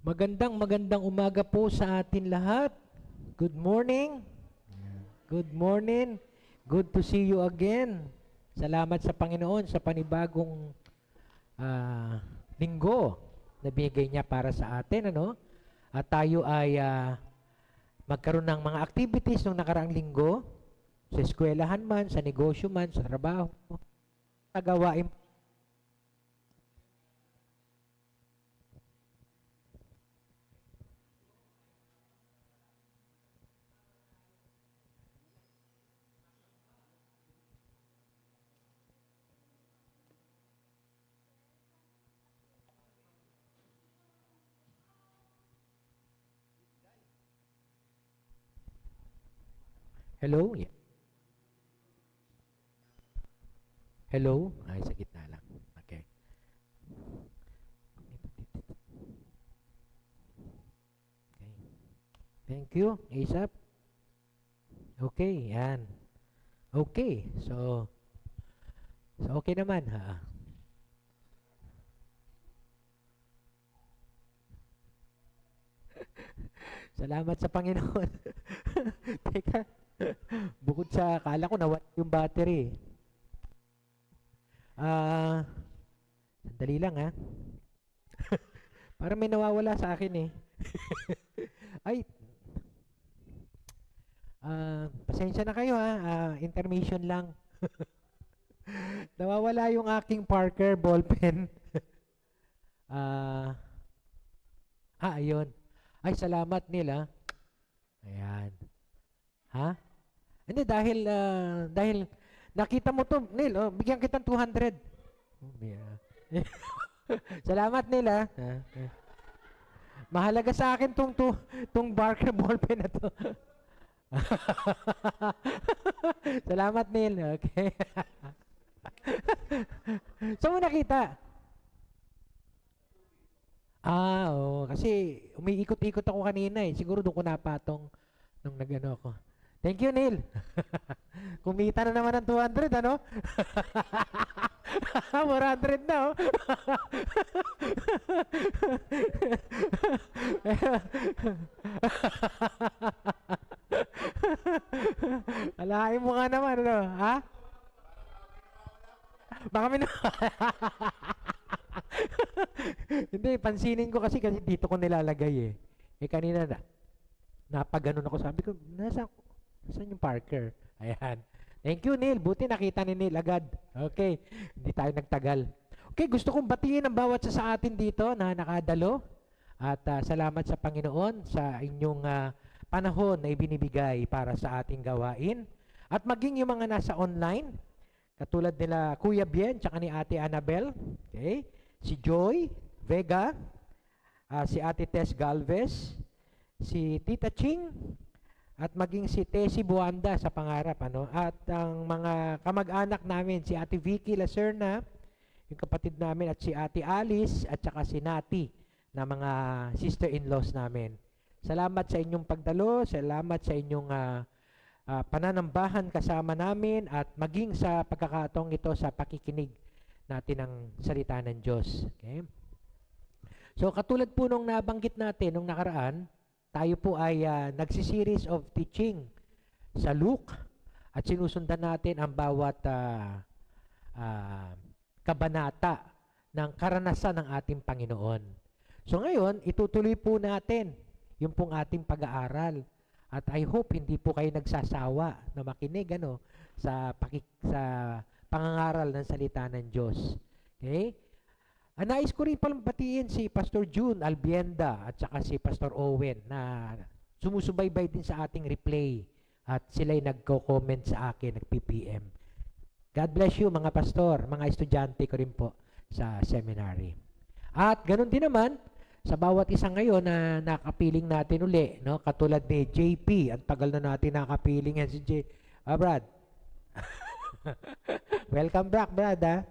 Magandang umaga po sa atin lahat. Good morning. Good morning. Good to see you again. Salamat sa Panginoon sa panibagong linggo na bigay niya para sa atin, ano? At tayo ay magkaroon ng mga activities nung nakaraang linggo sa eskwelahan man, sa negosyo man, sa trabaho, sa gawain. Hello? Yeah. Hello? Ay, sa gitna lang. Okay. Okay. Thank you, ASAP. Okay, yan. Okay, so okay naman, ha? Salamat sa Panginoon. Teka, bukod sa akala ko nawala yung battery. Ah, sandali lang ha. Parang may nawawala sa akin eh. Ay, pasensya na kayo ha. Intermission lang. Nawawala yung aking Parker ballpen. Ah, ayun. Ay, salamat nila. Ayan. Ha? Hindi, dahil nakita mo to, Neil, oh, bigyan kitang 200. Oh, salamat, Neil, ha? Mahalaga sa akin tong Barker ballpen na to. Salamat, Neil. Okay. Saan mo nakita? Kasi umiikot-ikot ako kanina eh. Siguro doon ko napatong nung nagano ako. Thank you, Neil. Kumita na naman ng 200, ano? 400 na, oh. Alain mo nga naman, ano? Ha? Baka may Hindi, pansinin ko kasi dito ko nilalagay eh. Kanina napaganon ako. Sabi ko, nasaan yung Parker? Ayan. Thank you, Neil. Buti nakita ni Neil agad. Okay. Hindi tayo nagtagal. Okay, gusto kong batiin ang bawat sa atin dito na nakadalo. At salamat sa Panginoon sa inyong panahon na ibinibigay para sa ating gawain. At maging yung mga nasa online, katulad nila Kuya Bien, tsaka ni Ate Annabel. Okay. Si Joy Vega, si Ate Tess Galvez, si Tita Ching, at maging si Tessie Buanda sa pangarap, ano? At ang mga kamag-anak namin, si Ate Vicky Lacerna, yung kapatid namin, at si Ate Alice, at saka si Nati, na mga sister-in-laws namin. Salamat sa inyong pagdalo, salamat sa inyong pananambahan kasama namin, at maging sa pagkakataong ito sa pakikinig natin ng salita ng Diyos. Okay? So katulad po nung nabanggit natin nung nakaraan, tayo po ay nagsiseries of teaching sa Luke at sinusundan natin ang bawat kabanata ng karanasan ng ating Panginoon. So ngayon, itutuloy po natin yung pong ating pag-aaral. At I hope hindi po kayo nagsasawa na makinig sa pangangaral ng salita ng Diyos. Okay? Nais ko rin palang batiin si Pastor June Albienda at saka si Pastor Owen na sumusubaybay din sa ating replay at sila'y nagko-comment sa akin, nag-PPM. God bless you mga pastor, mga estudyante ko rin po sa seminary. At ganun din naman, sa bawat isa ngayon na nakapiling natin uli, no? Katulad ni JP, ang tagal na natin nakapiling yan si Brad. Welcome back, Brad, ha?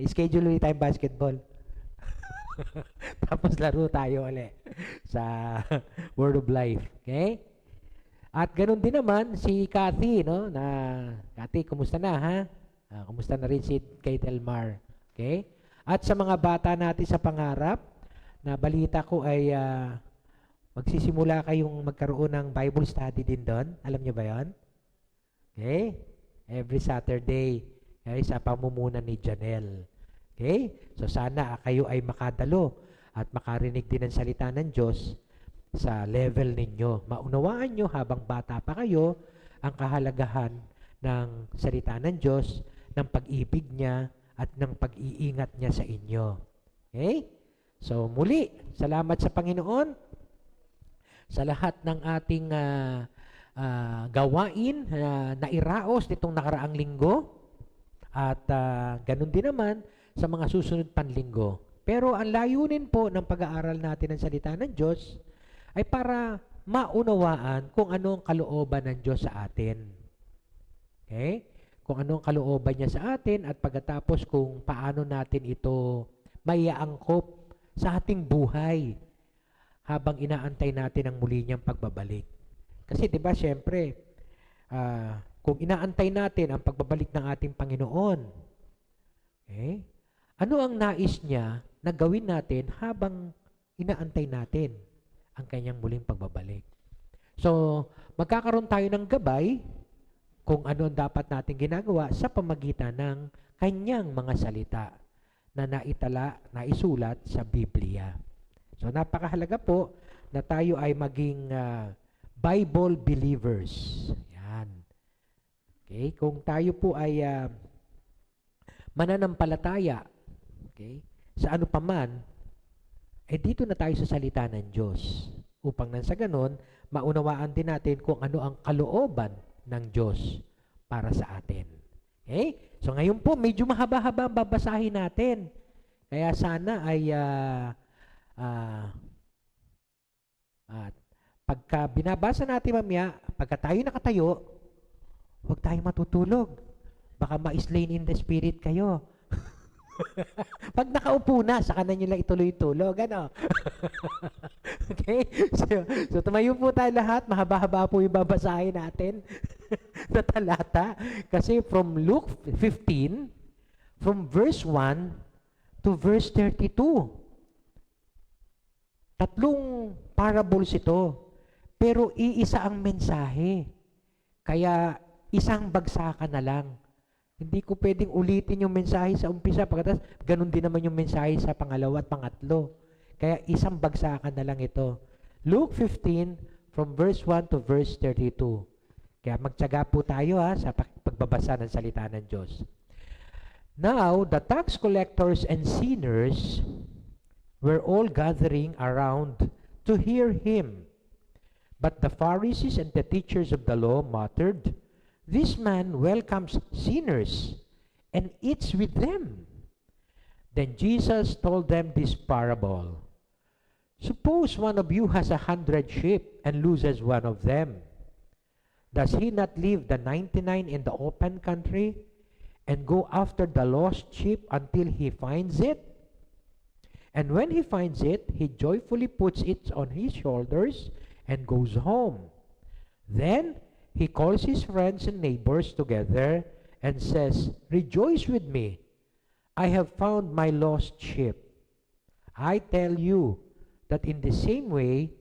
Schedule ulit tayong basketball. Tapos laro tayo ulit sa Word of Life. Okay? At ganun din naman si Kathy, no? Kathy, kumusta na, ha? Kumusta na rin si kay Delmar. Okay? At sa mga bata natin sa pangarap, na balita ko ay magsisimula kayong magkaroon ng Bible study din doon. Alam niyo ba yon? Okay? Every Saturday, okay, sa pamumunan ni Janelle. Okay? So sana kayo ay makadalo at makarinig din ng salita ng Diyos sa level ninyo. Maunawaan nyo habang bata pa kayo ang kahalagahan ng salita ng Diyos, ng pag-ibig niya at ng pag-iingat niya sa inyo. Okay? So muli, salamat sa Panginoon sa lahat ng ating gawain na iraos nitong nakaraang linggo at ganun din naman sa mga susunod panlinggo. Pero ang layunin po ng pag-aaral natin ng salita ng Diyos ay para maunawaan kung ano ang kalooban ng Diyos sa atin. Okay? Kung ano ang kalooban niya sa atin at pagkatapos kung paano natin ito maiaangkop sa ating buhay habang inaantay natin ang muli niyang pagbabalik. Kasi 'di ba, syempre, kung inaantay natin ang pagbabalik ng ating Panginoon, okay? Ano ang nais niya na gawin natin habang inaantay natin ang kanyang muling pagbabalik? So, magkakaroon tayo ng gabay kung ano ang dapat natin ginagawa sa pamagitan ng kanyang mga salita na naisulat sa Biblia. So, napakahalaga po na tayo ay maging Bible believers. Yan. Okay? Kung tayo po ay mananampalataya, okay, sa ano paman, dito na tayo sa salita ng Diyos. Upang nang sa ganon, maunawaan din natin kung ano ang kalooban ng Diyos para sa atin. Okay? So ngayon po, medyo mahaba-haba ang babasahin natin. Kaya sana ay pagka binabasa natin mamaya, pagka tayo nakatayo, huwag tayong matutulog. Baka ma-slain in the spirit kayo. Pag nakaupo na, saka na nyo lang ituloy-tulog. Ano? Okay? So, tumayo po tayo lahat. Mahaba-haba po yung babasahin natin na talata. Kasi from Luke 15, from verse 1 to verse 32, tatlong parables ito. Pero iisa ang mensahe. Kaya isang bagsakan na lang. Hindi ko pwedeng ulitin yung mensahe sa umpisa. Pagkatapos, ganun din naman yung mensahe sa pangalawa at pangatlo. Kaya isang bagsakan na lang ito. Luke 15, from verse 1 to verse 32. Kaya magtiyaga po tayo sa pagbabasa ng salita ng Diyos. Now, the tax collectors and sinners were all gathering around to hear him. But the Pharisees and the teachers of the law muttered, "This man welcomes sinners and eats with them." Then Jesus told them this parable. Suppose one of you has 100 sheep and loses one of them. Does he not leave the 99 in the open country and go after the lost sheep until he finds it? And when he finds it, he joyfully puts it on his shoulders and goes home. Then he calls his friends and neighbors together and says, "Rejoice with me, I have found my lost sheep." I tell you that in the same way,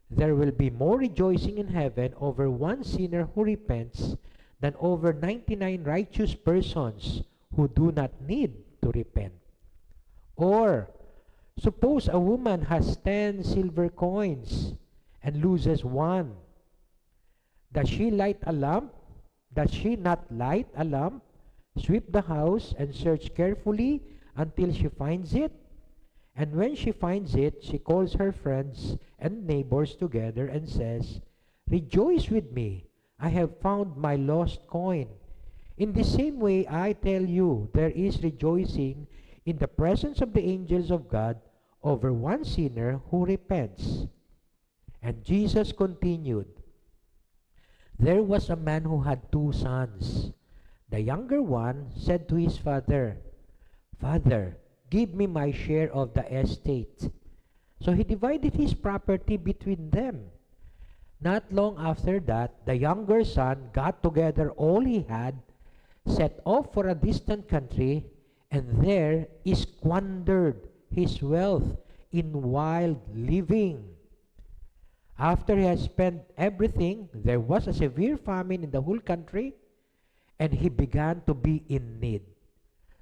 there will be more rejoicing in heaven over one sinner who repents than over 99 righteous persons who do not need to repent. Or, suppose a woman has 10 silver coins and loses one. Does she light a lamp? Does she not light a lamp, sweep the house, and search carefully until she finds it? And when she finds it, she calls her friends and neighbors together and says, "Rejoice with me, I have found my lost coin." In the same way, I tell you, there is rejoicing in the presence of the angels of God over one sinner who repents. And Jesus continued, "There was a man who had 2 sons. The younger one said to his father, 'Father, give me my share of the estate.' So he divided his property between them. Not long after that, the younger son got together all he had, set off for a distant country, and there squandered his wealth in wild living. After he had spent everything, there was a severe famine in the whole country, and he began to be in need.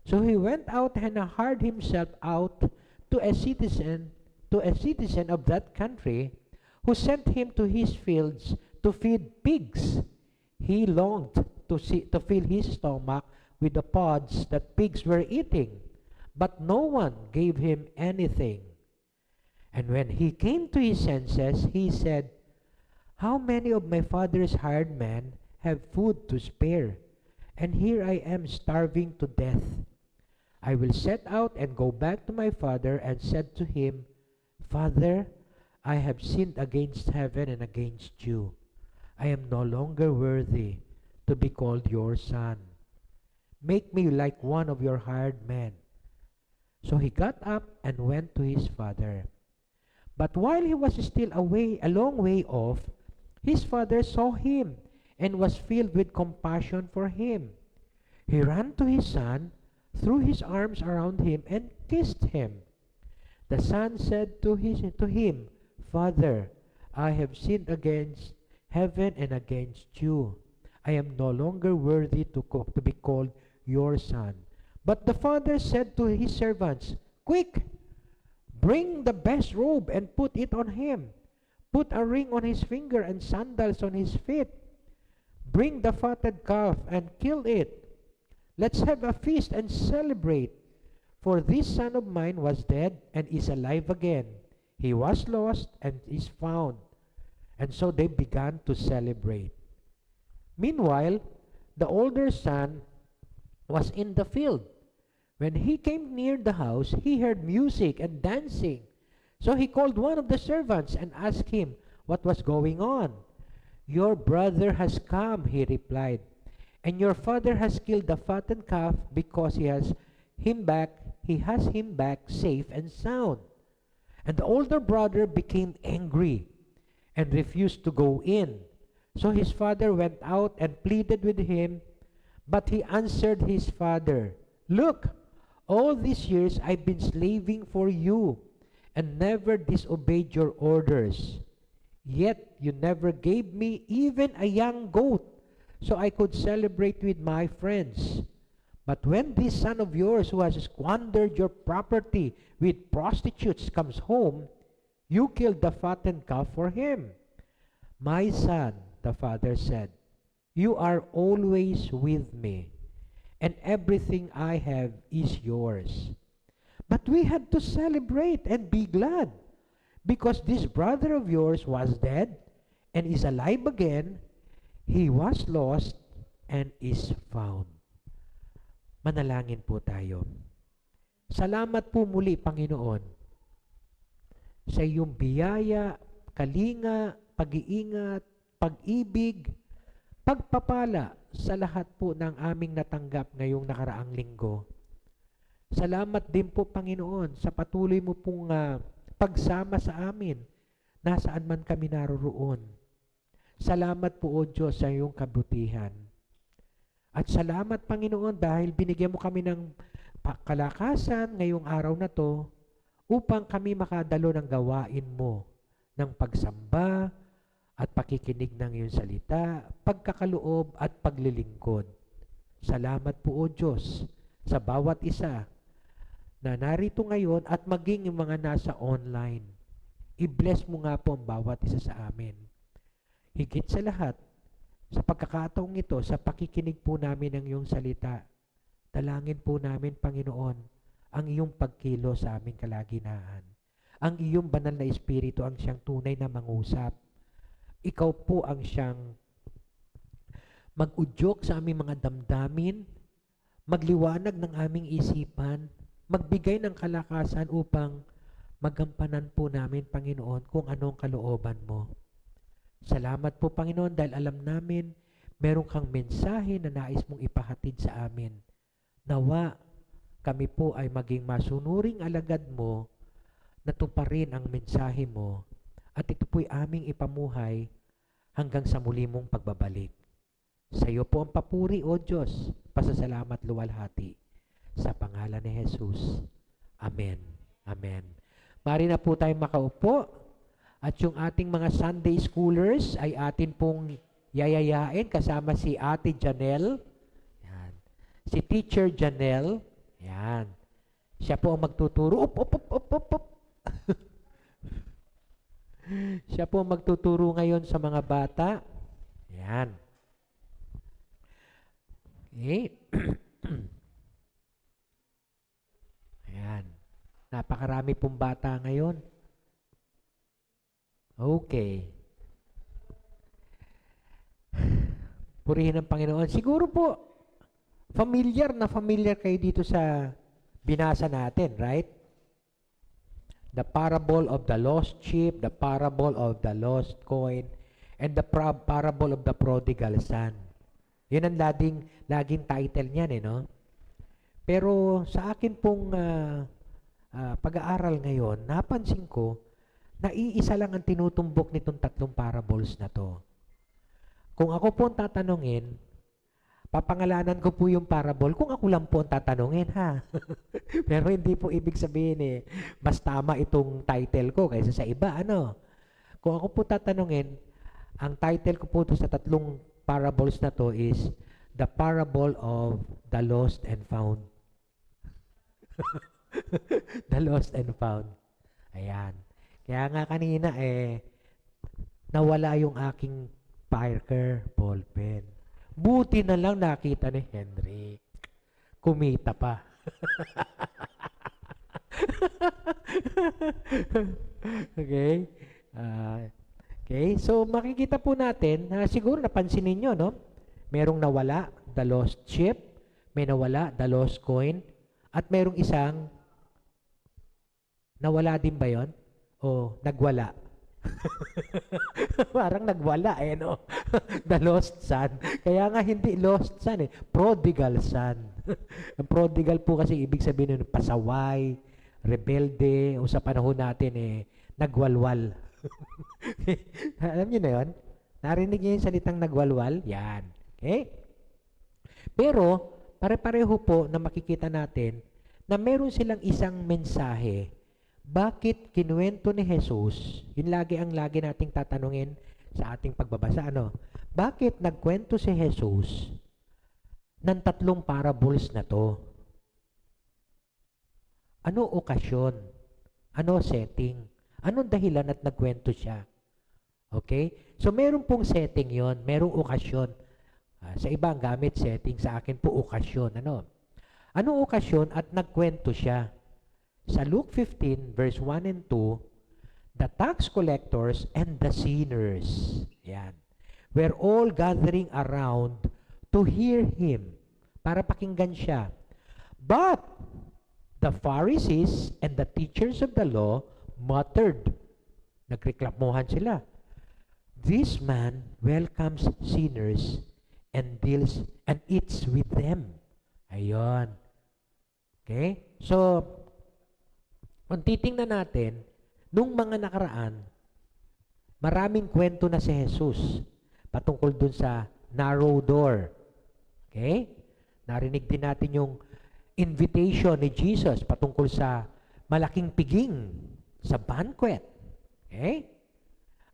So he went out and hired himself out to a citizen of that country, who sent him to his fields to feed pigs. He longed to fill his stomach with the pods that pigs were eating, but no one gave him anything. And when he came to his senses, he said, "How many of my father's hired men have food to spare, and here I am starving to death. I will set out and go back to my father," and said to him, "Father, I have sinned against heaven and against you. I am no longer worthy to be called your son. Make me like one of your hired men." So he got up and went to his father. But while he was still a long way off, his father saw him and was filled with compassion for him. He ran to his son, threw his arms around him, and kissed him. The son said to him, "Father, I have sinned against heaven and against you. I am no longer worthy to be called your son." But the father said to his servants, "Quick! Bring the best robe and put it on him. Put a ring on his finger and sandals on his feet. Bring the fatted calf and kill it. Let's have a feast and celebrate. For this son of mine was dead and is alive again. He was lost and is found." And so they began to celebrate. Meanwhile, the older son was in the field. When he came near the house, he heard music and dancing. So he called one of the servants and asked him what was going on. "Your brother has come," he replied, "and your father has killed the fattened calf because he has him back safe and sound." And the older brother became angry and refused to go in. So his father went out and pleaded with him, but he answered his father, "Look, all these years I've been slaving for you and never disobeyed your orders. Yet you never gave me even a young goat so I could celebrate with my friends. But when this son of yours who has squandered your property with prostitutes comes home, you killed the fattened calf for him." "My son," the father said, "you are always with me, and everything I have is yours. But we had to celebrate and be glad, because this brother of yours was dead and is alive again. He was lost and is found." Manalangin po tayo. Salamat po muli, Panginoon, sa iyong biyaya, kalinga, pag-iingat, pag-ibig, pagpapala sa lahat po ng aming natanggap ngayong nakaraang linggo. Salamat din po, Panginoon, sa patuloy mo pong pagsama sa amin, nasaan man kami naroroon. Salamat po, O Diyos, sa iyong kabutihan. At salamat, Panginoon, dahil binigyan mo kami ng kalakasan ngayong araw na to upang kami makadalo ng gawain mo ng pagsamba at pakikinig ng iyong salita, pagkakaloob at paglilingkod. Salamat po, O Diyos, sa bawat isa na narito ngayon at maging yung mga nasa online. I-bless mo nga po ang bawat isa sa amin. Higit sa lahat, sa pagkakataong ito, sa pakikinig po namin ng iyong salita, dalangin po namin, Panginoon, ang iyong pagkilo sa aming kalaginaan. Ang iyong banal na Espiritu ang siyang tunay na mangusap. Ikaw po ang siyang mag-udyok sa aming mga damdamin, magliwanag ng aming isipan, magbigay ng kalakasan upang magampanan po namin, Panginoon, kung anong kalooban mo. Salamat po, Panginoon, dahil alam namin meron kang mensahe na nais mong ipahatid sa amin. Nawa, kami po ay maging masunuring alagad mo na tuparin ang mensahe mo at ito po'y aming ipamuhay hanggang sa muli mong pagbabalik. Sa iyo po ang papuri, O Diyos, pasasalamat luwalhati. Sa pangalan ni Jesus. Amen. Amen. Mari na po tayo makaupo. At yung ating mga Sunday schoolers ay atin pong yayayain kasama si Ate Janelle. Yan. Si Teacher Janelle. Yan. Siya po ang magtuturo. Up, up, up, up, up, up. Siya po ang magtuturo ngayon sa mga bata. Yan. Okay. Ayan. Napakarami pong bata ngayon. Okay. Purihin ng Panginoon. Siguro po, familiar kayo dito sa binasa natin, right? The parable of the lost sheep, the parable of the lost coin, and the parable of the prodigal son. Yun ang laging title niyan, no? Pero sa akin pong pag-aaral ngayon, napansin ko na iisa lang ang tinutumbok nitong tatlong parables na to. Kung ako po ang tatanungin, papangalanan ko po yung parable kung ako lang po ang tatanungin, ha? Pero hindi po ibig sabihin mas tama itong title ko kaysa sa iba, ano? Kung ako po tatanungin, ang title ko po sa tatlong parables na to is The Parable of the Lost and Found. The Lost and Found. Ayan. Kaya nga kanina nawala yung aking Parker ballpen. Buti na lang nakita ni Henry. Kumita pa. Okay? Okay, so makikita po natin, siguro napansin ninyo, no? Merong nawala, the lost sheep, may nawala, the lost coin, at merong isang nawala din ba yon? O nagwala? Parang nagwala no? The lost son. Kaya nga hindi lost son prodigal son. Ang prodigal po kasi ibig sabihin ng pasaway, rebelde, o sa panahon natin nagwalwal. Alam niyo na yun? Narinig niyo yung salitang nagwalwal? Yan. Okay? Pero, pare-pareho po na makikita natin na meron silang isang mensahe. Bakit kinuwento ni Jesus, yun ang lagi nating tatanungin sa ating pagbabasa, bakit nagkwento si Jesus ng tatlong parables na to? Ano okasyon? Ano setting? Anong dahilan at nagkwento siya? Okay? So, meron pong setting yon, merong okasyon. Sa iba ang gamit setting, sa akin po okasyon. Anong okasyon at nagkwento siya? Sa Luke 15, verse 1 and 2, the tax collectors and the sinners, yan, were all gathering around to hear him, para pakinggan siya. But the Pharisees and the teachers of the law muttered, nagreklamuhan sila, this man welcomes sinners and deals and eats with them. Ayon. Okay? So, kung titingnan natin, nung mga nakaraan, maraming kwento na si Jesus patungkol dun sa narrow door. Okay? Narinig din natin yung invitation ni Jesus patungkol sa malaking piging sa banquet. Okay?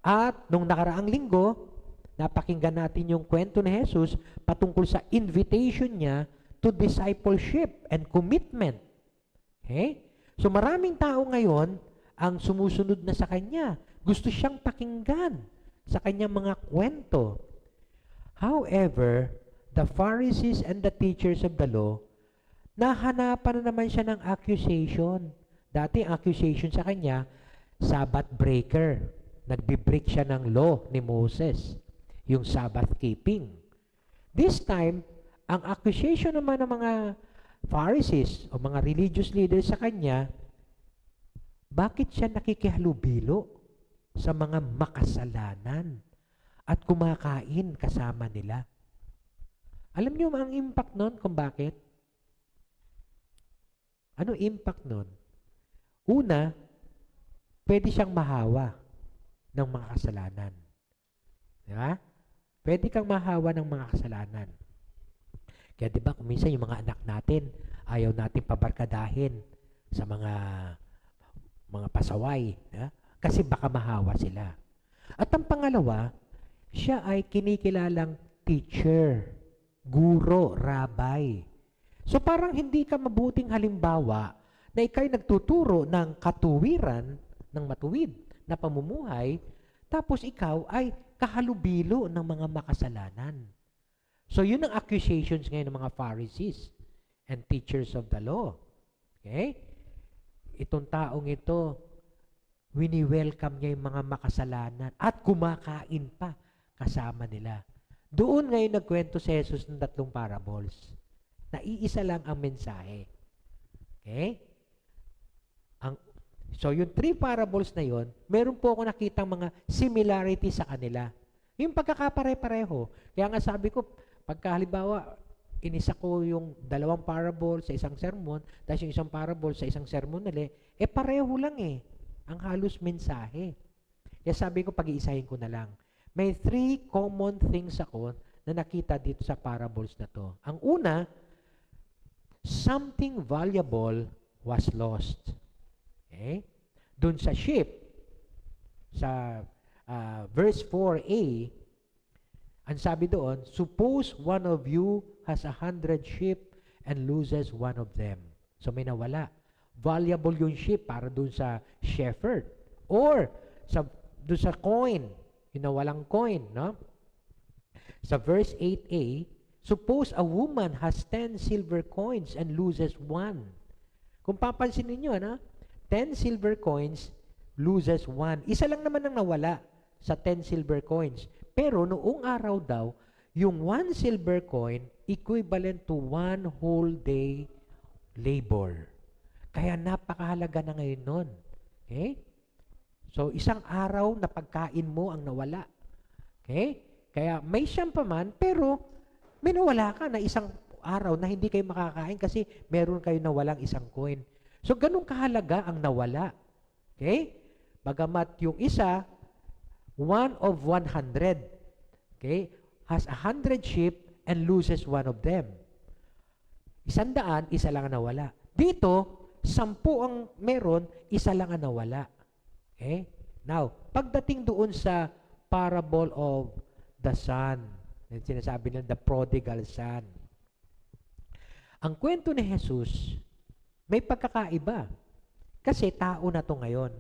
At nung nakaraang linggo, napakinggan natin yung kwento ni Jesus patungkol sa invitation niya to discipleship and commitment. Okay? So maraming tao ngayon ang sumusunod na sa Kanya. Gusto siyang pakinggan sa Kanyang mga kwento. However, the Pharisees and the teachers of the law, nahanapan na naman siya ng accusation. Dati ang accusation sa Kanya, Sabbath breaker. Nagbi-break siya ng law ni Moses, yung Sabbath keeping. This time, ang accusation naman ng mga Pharisees o mga religious leaders sa Kanya, bakit siya nakikihalubilo sa mga makasalanan at kumakain kasama nila? Alam niyo ang impact nun kung bakit? Ano impact nun? Una, pwede siyang mahawa ng mga kasalanan. Di ba? Pwede kang mahawa ng mga kasalanan. Kaya di ba, kung minsan yung mga anak natin, ayaw natin pabarkadahin sa mga mga pasaway. Kasi baka mahawa sila. At ang pangalawa, siya ay kinikilalang teacher, guro, rabbi. So parang hindi ka mabuting halimbawa na ikay nagtuturo ng katuwiran, ng matuwid na pamumuhay, tapos ikaw ay kahalubilo ng mga makasalanan. So yun ang accusations ngayon ng mga Pharisees and teachers of the law. Okay? Itong taong ito, wini-welcome niya yung mga makasalanan at kumakain pa kasama nila. Doon ngayon nagkwento si Jesus ng 3 parables. Na iisa lang ang mensahe. Okay? So yung 3 parables na yon, meron po ako nakitang mga similarity sa kanila. Yung pagkakapare-pareho. Kaya nga sabi ko, pagka halimbawa, inisa ko yung 2 parable sa isang sermon, tapos yung isang parable sa isang sermon ulit, pareho lang ang halos mensahe. Kaya sabi ko, pag-iisahin ko na lang. May 3 common things ako na nakita dito sa parables na to. Ang una, something valuable was lost. Okay? Doon sa sheep, sa verse 4a, ang sabi doon, suppose one of you has 100 sheep and loses one of them. So may nawala. Valuable yung sheep para doon sa shepherd. Or doon sa coin, yung nawalang coin, no? Sa verse 8a, suppose a woman has 10 silver coins and loses one. Kung papansin ninyo, 10 silver coins loses one. Isa lang naman ang nawala sa 10 silver coins. Pero noong araw daw, yung 1 silver coin equivalent to 1 whole day labor. Kaya napakahalaga na ngayon nun. Okay? So, isang araw na pagkain mo ang nawala. Okay? Kaya may siyam pa man, pero may nawala ka na isang araw na hindi kayo makakain kasi meron kayo nawalang isang coin. So, ganun kahalaga ang nawala. Okay? Bagamat yung isa, 1 of 100, okay, has 100 sheep and loses one of them. 100, isa lang ang nawala. Dito, 10 ang meron, isa lang ang nawala. Okay? Now, pagdating doon sa parable of the son, sinasabi nila, the prodigal son. Ang kwento ni Jesus, may pagkakaiba. Kasi tao na to ngayon.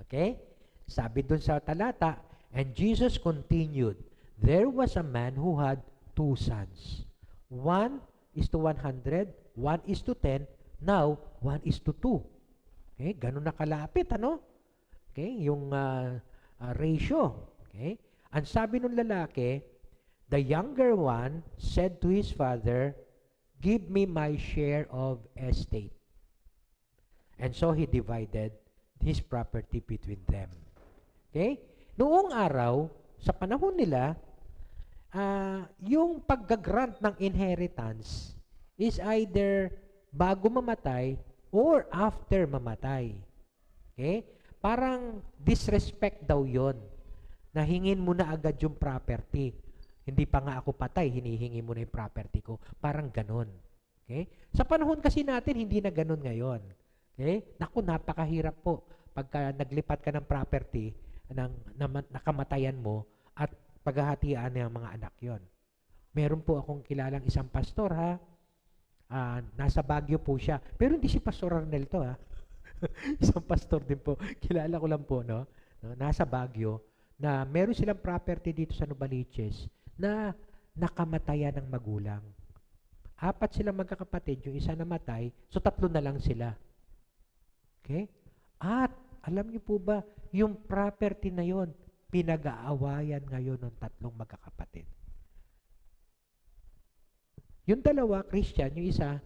Okay? Sabi dun sa talata, and Jesus continued, there was a man who had 2 sons. 1 is to 100, 1 is to 10, now 1 is to 2. Okay? Ganun na kalapit, ano? Okay? Yung ratio. Okay? Ang sabi ng lalaki, the younger one said to his father, give me my share of estate. And so he divided his property between them. Okay? Noong araw, sa panahon nila, yung paggagrant ng inheritance is either bago mamatay or after mamatay. Okay? Parang disrespect daw yon. Nahingin mo na agad yung property. Hindi pa nga ako patay, hinihingi mo na yung property ko. Parang ganon. Okay? Sa panahon kasi natin, hindi na ganon ngayon. Okay? Naku, napakahirap po. Pagka naglipat ka ng property, nakamatayan mo, at paghahatian ng mga anak yon. Meron po akong kilalang isang pastor, nasa Baguio po siya. Pero hindi si Pastor Arnel to, isang pastor din po. Kilala ko lang po, no? Nasa Baguio, na meron silang property dito sa Novaliches na nakamatayan ng magulang. 4 silang magkakapatid, yung isa namatay, so 3 na lang sila. Okay? At alam niyo po ba, yung property na yon, pinag-aawayan ngayon ng 3 magkakapatid. Yung 2, Christian, yung isa,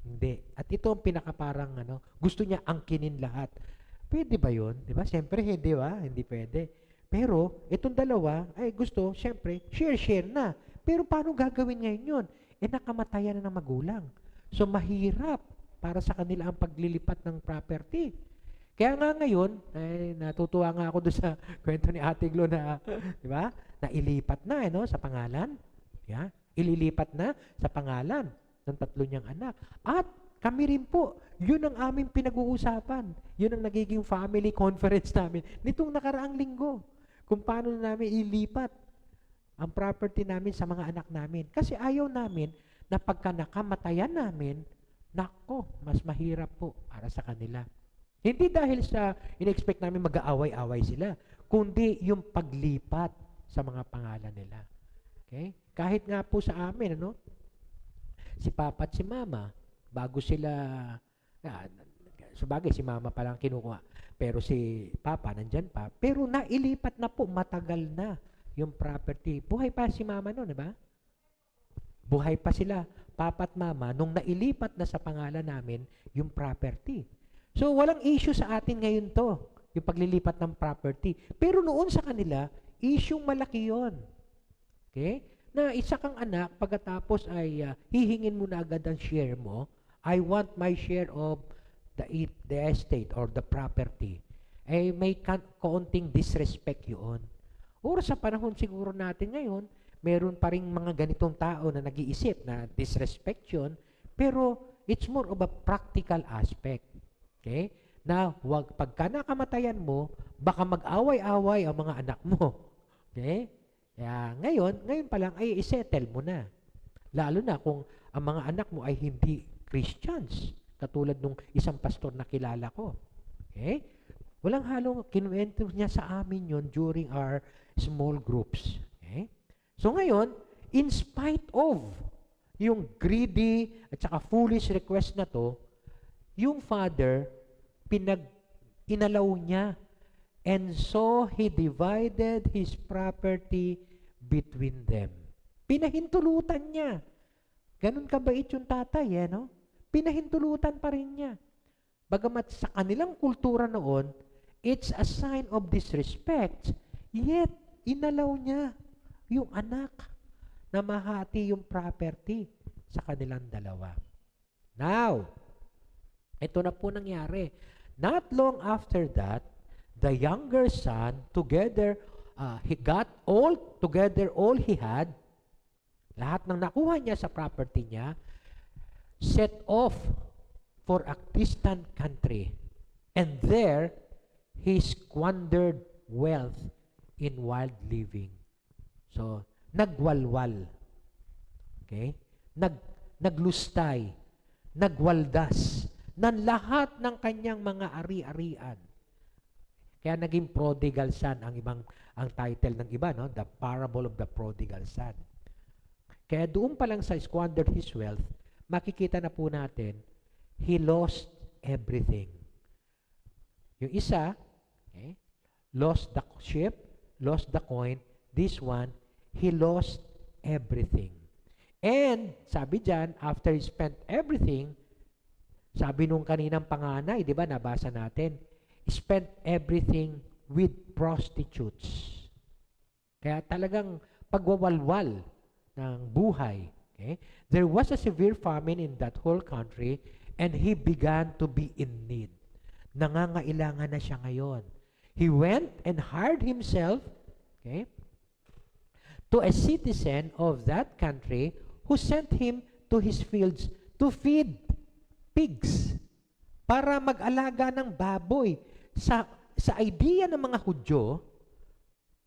hindi. At ito ang pinakaparang, gusto niya angkinin lahat. Pwede ba yun? Di ba? Siyempre, hindi ba? Hindi pwede. Pero, itong 2, ay gusto, siyempre, share na. Pero paano gagawin ngayon yun? Nakamatayan na ng magulang. So, mahirap para sa kanila ang paglilipat ng property. Kaya nga ngayon, natutuwa nga ako doon sa kwento ni Ate Glo na, di ba? Na ilipat na, sa pangalan. Yeah? Ililipat na sa pangalan ng 3 niyang anak. At kami rin po. Yun ang aming pinag-uusapan. Yun ang nagiging family conference namin nitong nakaraang linggo. Kung paano namin ilipat ang property namin sa mga anak namin. Kasi ayaw namin na pagka nakamatayan namin, nako, mas mahirap po para sa kanila. Hindi dahil sa in-expect namin mag-aaway-away sila, kundi yung paglipat sa mga pangalan nila. Okay? Kahit nga po sa amin, si Papa at si Mama, bago sila, sabagay si Mama pa lang kinukuha, pero si Papa nandyan pa, pero nailipat na po, matagal na yung property. Buhay pa si Mama noon, di ba? Buhay pa sila, Papa at Mama, nung nailipat na sa pangalan namin yung property. So, walang issue sa atin ngayon to, yung paglilipat ng property. Pero noon sa kanila, issue malaki yon. Okay? Na isa kang anak, pagkatapos ay hihingin mo na agad ang share mo, I want my share of the estate or the property. Eh, may kaunting disrespect yun. Or sa panahon siguro natin ngayon, meron pa rin mga ganitong tao na nag-iisip na disrespect yun, pero it's more of a practical aspect. Okay? Na pagka nakamatayan mo, baka mag-away-away ang mga anak mo. Okay? Kaya ngayon pa lang ay isettle mo na. Lalo na kung ang mga anak mo ay hindi Christians, katulad nung isang pastor na kilala ko. Okay? Walang halong kinuwento niya sa amin yon during our small groups. Okay? So ngayon, in spite of yung greedy at saka foolish request na to, yung father, inalaw niya. And so, he divided his property between them. Pinahintulutan niya. Ganun kabait yung tatay, no? Pinahintulutan pa rin niya. Bagamat sa kanilang kultura noon, it's a sign of disrespect. Yet, inalaw niya yung anak na mahati yung property sa kanilang dalawa. Now, ito na po nangyari. Not long after that, the younger son he got all he had, lahat ng nakuha niya sa property niya, set off for a distant country. And there, he squandered wealth in wild living. So, nagwalwal. Okay? Naglustay. Nagwaldas ng lahat ng kanyang mga ari-arian. Kaya naging prodigal son ang title ng iba, no? The Parable of the Prodigal Son. Kaya doon pa lang sa squandered his wealth, makikita na po natin, he lost everything. Yung isa, okay, lost the sheep, lost the coin. This one, he lost everything. And, sabi dyan, after he spent everything, sabi nung kaninang panganay, di ba, nabasa natin, spent everything with prostitutes. Kaya talagang pagwawalwal ng buhay. Okay? There was a severe famine in that whole country and he began to be in need. Nangangailangan na siya ngayon. He went and hired himself, okay, to a citizen of that country who sent him to his fields to feed pigs para mag-alaga ng baboy. Sa idea ng mga Hudyo,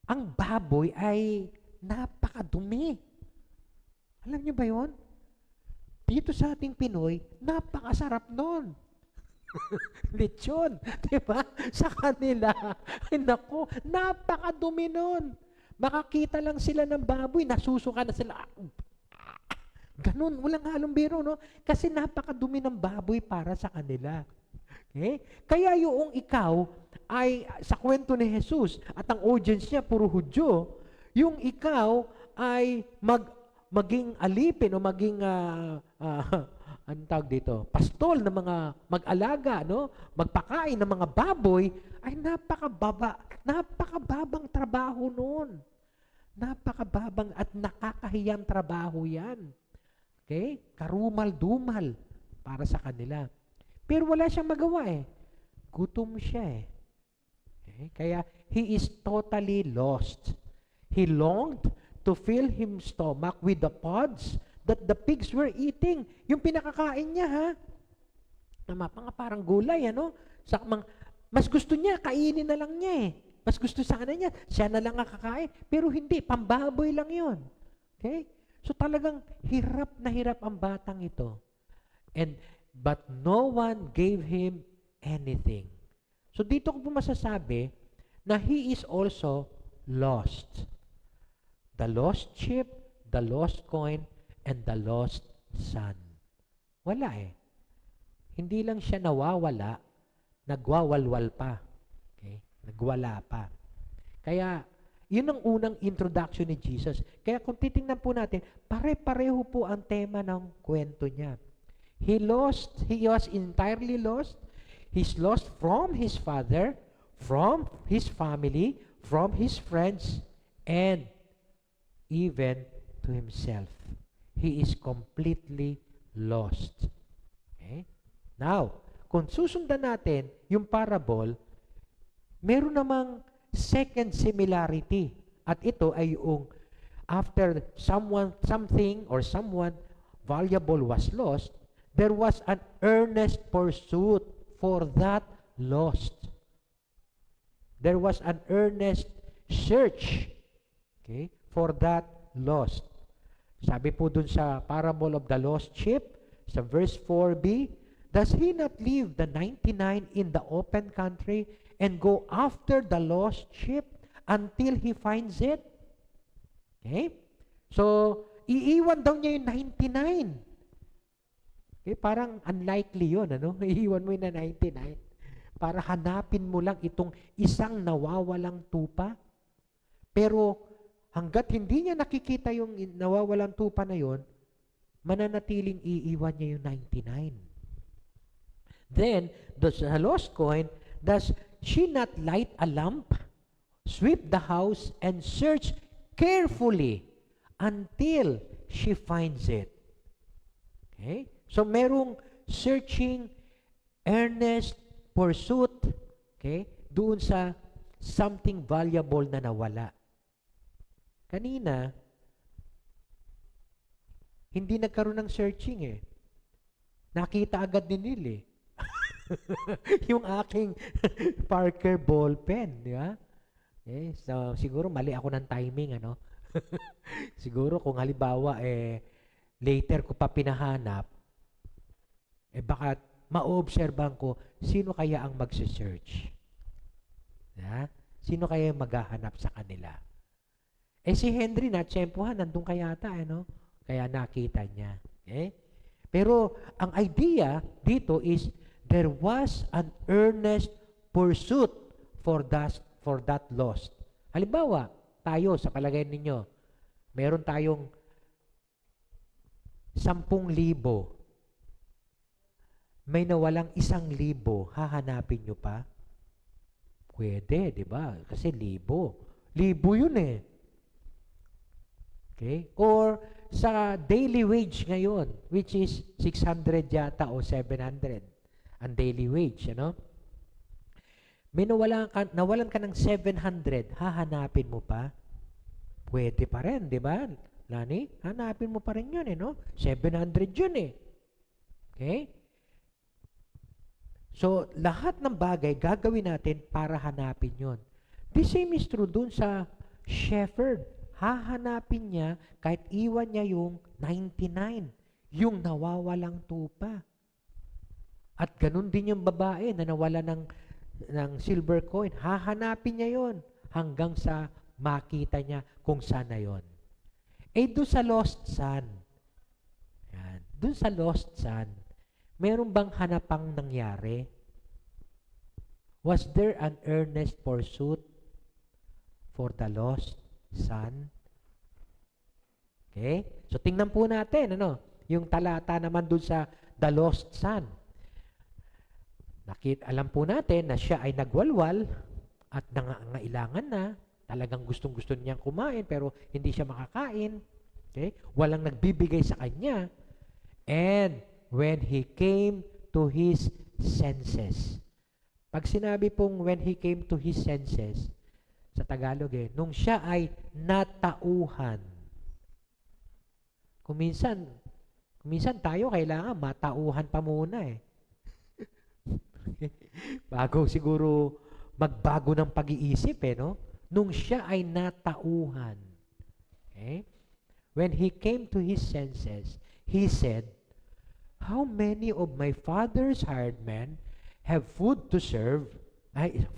ang baboy ay napakadumi. Alam niyo ba yon? Dito sa ating Pinoy, napakasarap nun. Lechon, di ba? Sa kanila, ay naku, napakadumi nun. Makakita lang sila ng baboy, nasusuka na sila. Ganun, walang halong biro, no? Kasi napakadumi ng baboy para sa kanila. Okay? Kaya yung ikaw ay, sa kwento ni Jesus, at ang audience niya, puro Hudyo, yung ikaw ay maging alipin o maging, anong tawag dito, pastol ng mga mag-alaga, no? Magpakain ng mga baboy, ay napakababang trabaho nun. Napakababang at nakakahiyang trabaho yan. Okay? Karumal-dumal para sa kanila. Pero wala siyang magawa eh. Gutom siya eh. Okay? Kaya he is totally lost. He longed to fill his stomach with the pods that the pigs were eating. Yung pinakakain niya, ha? Mga parang gulay, ano? Mas gusto niya, kainin na lang niya eh. Mas gusto sana niya, siya na lang ang kakain. Pero hindi, pambaboy lang yun. Okay? So talagang hirap na hirap ang batang ito. But no one gave him anything. So dito ko po masasabi na he is also lost. The lost sheep, the lost coin, and the lost son. Wala eh. Hindi lang siya nawawala, nagwawalwal pa. Okay? Nagwala pa. Kaya, yun ang unang introduction ni Jesus. Kaya kung titingnan po natin, pare-pareho po ang tema ng kwento niya. He was entirely lost. He's lost from his father, from his family, from his friends, and even to himself. He is completely lost. Okay? Now, kung susundan natin yung parable, meron namang second similarity. At ito ay yung after something or someone valuable was lost, there was an earnest pursuit for that lost. There was an earnest search, okay, for that lost. Sabi po dun sa parable of the lost sheep, sa verse 4b, does he not leave the 99 in the open country and go after the lost sheep until he finds it? Okay? So, iiwan daw niya yung 99. Okay, parang unlikely yun, ano? Iiwan mo yung 99 para hanapin mo lang itong isang nawawalang tupa. Pero hanggat hindi niya nakikita yung nawawalang tupa na yon, mananatiling iiwan niya yung 99. Then, the lost coin, does she not light a lamp, sweep the house, and search carefully until she finds it? Okay? So, merong searching, earnest pursuit, okay, doon sa something valuable na nawala. Kanina, hindi nagkaroon ng searching eh. Nakita agad ni Neil eh. Yung aking Parker ball pen, di ba? Eh, so, siguro mali ako ng timing, ano? Siguro kung halimbawa, later ko pa pinahanap, baka maobserbahan ko, sino kaya ang magse-search? Ha? Sino kaya yung maghahanap sa kanila? Si Henry, natsyempohan, nandun kaya ata, ano? Kaya nakita niya. Okay? Pero, ang idea dito is, there was an earnest pursuit for that lost. Halimbawa, tayo, sa palagay ninyo, meron tayong 10,000. May nawalang 1,000, hahanapin nyo pa? Pwede, di ba? Kasi 1,000. 1,000 yun eh. Okay? Or sa daily wage ngayon, which is 600 yata o 700, ang daily wage, ano? May nawalan ka ng 700, hahanapin mo pa? Pwede pa rin, di ba? Lani, hanapin mo pa rin yun eh, no? 700 yun eh. Okay? So, lahat ng bagay gagawin natin para hanapin yun. The same is true dun sa shepherd. Hahanapin niya kahit iwan niya yung 99, yung nawawalang tupa. At ganun din yung babae na nawala ng silver coin. Hahanapin niya yon hanggang sa makita niya kung saan na yon. Doon sa lost son, yan, doon sa lost son, meron bang hanapang nangyari? Was there an earnest pursuit for the lost son? Okay? So, tingnan po natin, ano, yung talata naman doon sa the lost son. Alam po natin na siya ay nagwalwal at nangangailangan na. Talagang gustong-gusto niyang kumain pero hindi siya makakain. Okay? Walang nagbibigay sa kanya. And when he came to his senses. Pag sinabi pong when he came to his senses, sa Tagalog nung siya ay natauhan. Kuminsan tayo kailangan matauhan pa muna eh. Bago siguro magbago ng pag-iisip no? Nung siya ay natauhan. Okay? When he came to his senses, he said, "How many of my father's hired men have food to serve,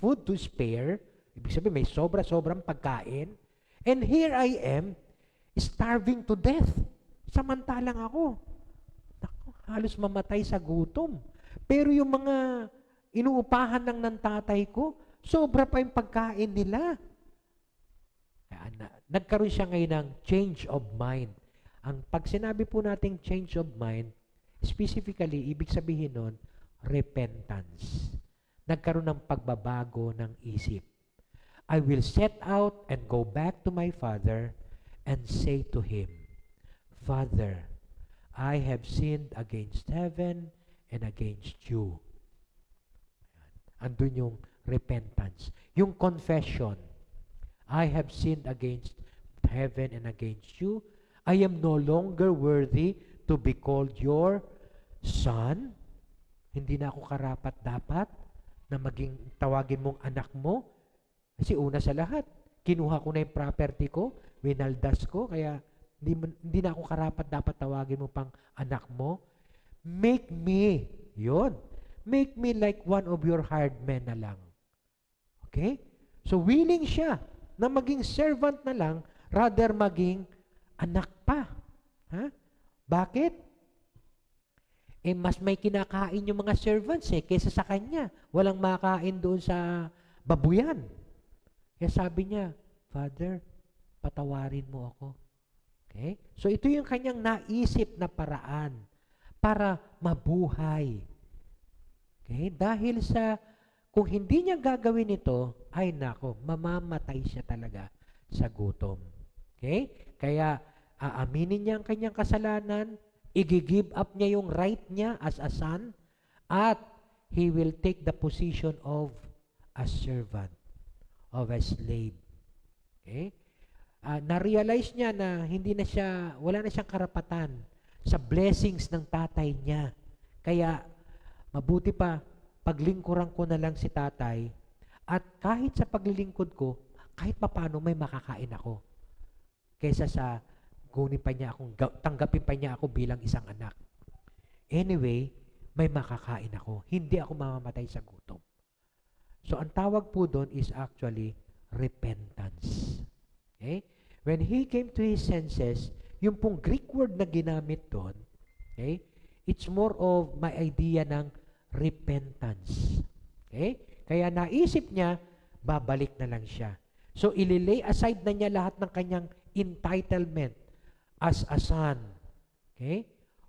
food to spare?" Ibig sabihin, may sobra-sobrang pagkain. And here I am, starving to death. Samantalang ako, naku, halos mamatay sa gutom. Pero yung mga inuupahan lang ng tatay ko, sobra pa yung pagkain nila. Nagkaroon siya ngayon ng change of mind. Pag sinabi po nating change of mind, specifically, ibig sabihin nun, repentance. Nagkaroon ng pagbabago ng isip. I will set out and go back to my father and say to him, "Father, I have sinned against heaven and against you." Andun yung repentance. Yung confession, I have sinned against heaven and against you. I am no longer worthy to be called your son. Hindi na ako karapat-dapat na maging tawagin mong anak mo. Kasi una sa lahat, kinuha ko na yung property ko, winaldas ko, kaya hindi na ako karapat-dapat tawagin mo pang anak mo. Make me, yun. Make me like one of your hired men na lang. Okay? So willing siya na maging servant na lang rather maging anak pa. Ha? Bakit? Mas may kinakain yung mga servants kaysa sa kanya. Walang makain doon sa babuyan. Kaya sabi niya, "Father, patawarin mo ako." Okay? So ito yung kanyang naisip na paraan para mabuhay. Okay? Dahil kung hindi niya gagawin ito, ay nako, mamamatay siya talaga sa gutom. Okay? Kaya aaminin niya ang kanyang kasalanan, i-give up niya yung right niya as a son, at he will take the position of a servant, of a slave. Okay? Na-realize niya na wala na siyang karapatan sa blessings ng tatay niya. Kaya, mabuti pa, paglingkuran ko na lang si tatay, at kahit sa paglilingkod ko, kahit papaano may makakain ako. Kaysa sa tanggapin pa niya ako bilang isang anak. Anyway, may makakain ako. Hindi ako mamamatay sa gutom. So, ang tawag po doon is actually repentance. Okay? When he came to his senses, yung pong Greek word na ginamit doon, okay, it's more of my idea ng repentance. Okay? Kaya naisip niya, babalik na lang siya. So, ililay aside na niya lahat ng kanyang entitlement as a son. Okay?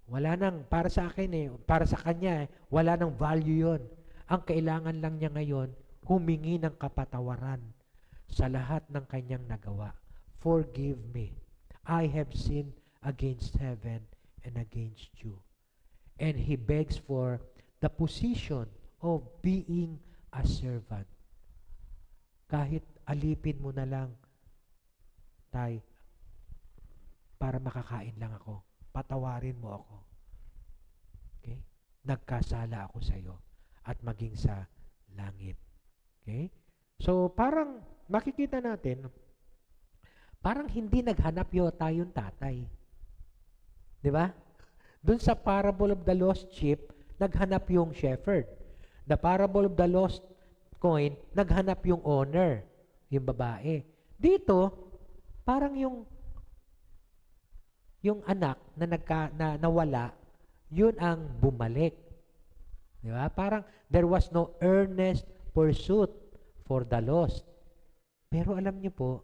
Wala nang, para sa akin para sa kanya wala nang value yon. Ang kailangan lang niya ngayon, humingi ng kapatawaran sa lahat ng kanyang nagawa. Forgive me. I have sinned against heaven and against you. And he begs for the position of being a servant. Kahit alipin mo na lang, tay, para makakain lang ako. Patawarin mo ako. Okay? Nagkasala ako sa iyo at maging sa langit. Okay? So, parang makikita natin, parang hindi naghanap yata yung tatay. Di ba? Doon sa parable of the lost sheep, naghanap yung shepherd. The parable of the lost coin, naghanap yung owner, yung babae. Dito, parang yung anak na nawala, yun ang bumalik. Di ba? Parang there was no earnest pursuit for the lost. Pero alam niyo po,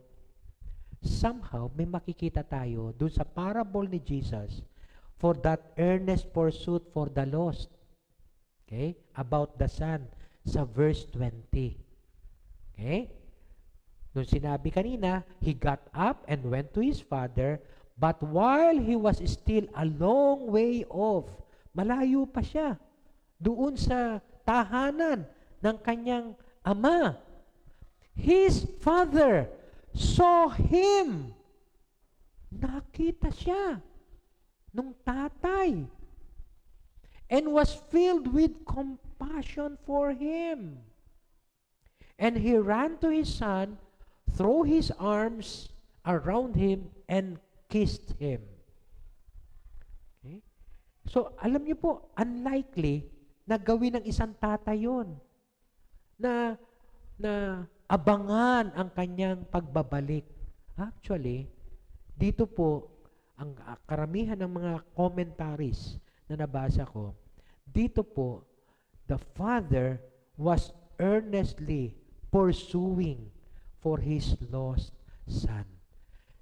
somehow may makikita tayo dun sa parable ni Jesus for that earnest pursuit for the lost. Okay? About the son sa verse 20. Okay? Nung sinabi kanina, he got up and went to his father, but while he was still a long way off, malayo pa siya, doon sa tahanan ng kanyang ama, his father saw him. Nakita siya nung tatay and was filled with compassion for him. And he ran to his son, threw his arms around him, and kissed him. Okay? So, alam niyo po, unlikely na gawin ng isang tatay yun. Na abangan ang kanyang pagbabalik. Actually, dito po, ang karamihan ng mga commentaries na nabasa ko, dito po, the father was earnestly pursuing for his lost son.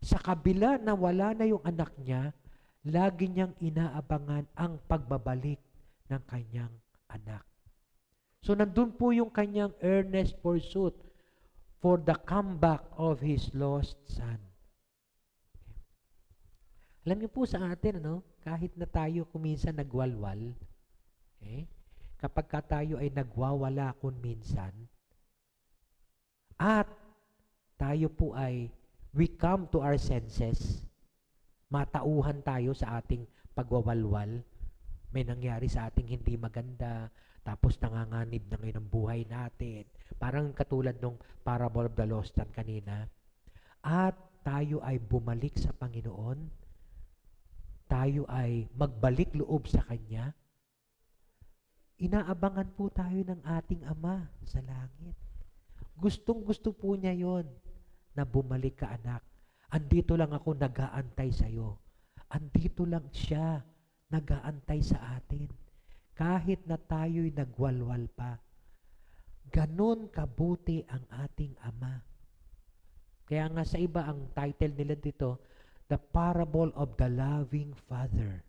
Sa kabila na wala na yung anak niya, lagi niyang inaabangan ang pagbabalik ng kanyang anak. So, nandun po yung kanyang earnest pursuit for the comeback of his lost son. Alam niyo po sa atin, kahit na tayo kuminsan nagwalwal, kapag ka tayo ay nagwawala kung minsan, at tayo po ay we come to our senses, matauhan tayo sa ating pagwawalwal, may nangyari sa ating hindi maganda, tapos nanganganib na ngayon ang buhay natin. Parang katulad nung parable of the lost son kanina. At tayo ay bumalik sa Panginoon, tayo ay magbalik loob sa Kanya, inaabangan po tayo ng ating Ama sa langit. Gustong-gusto po niya yon na bumalik ka, anak. Andito lang ako nag-aantay sa'yo. Andito lang siya nag-aantay sa atin. Kahit na tayo'y nagwalwal pa. Ganon kabuti ang ating Ama. Kaya nga sa iba, ang title nila dito, The Parable of the Loving Father.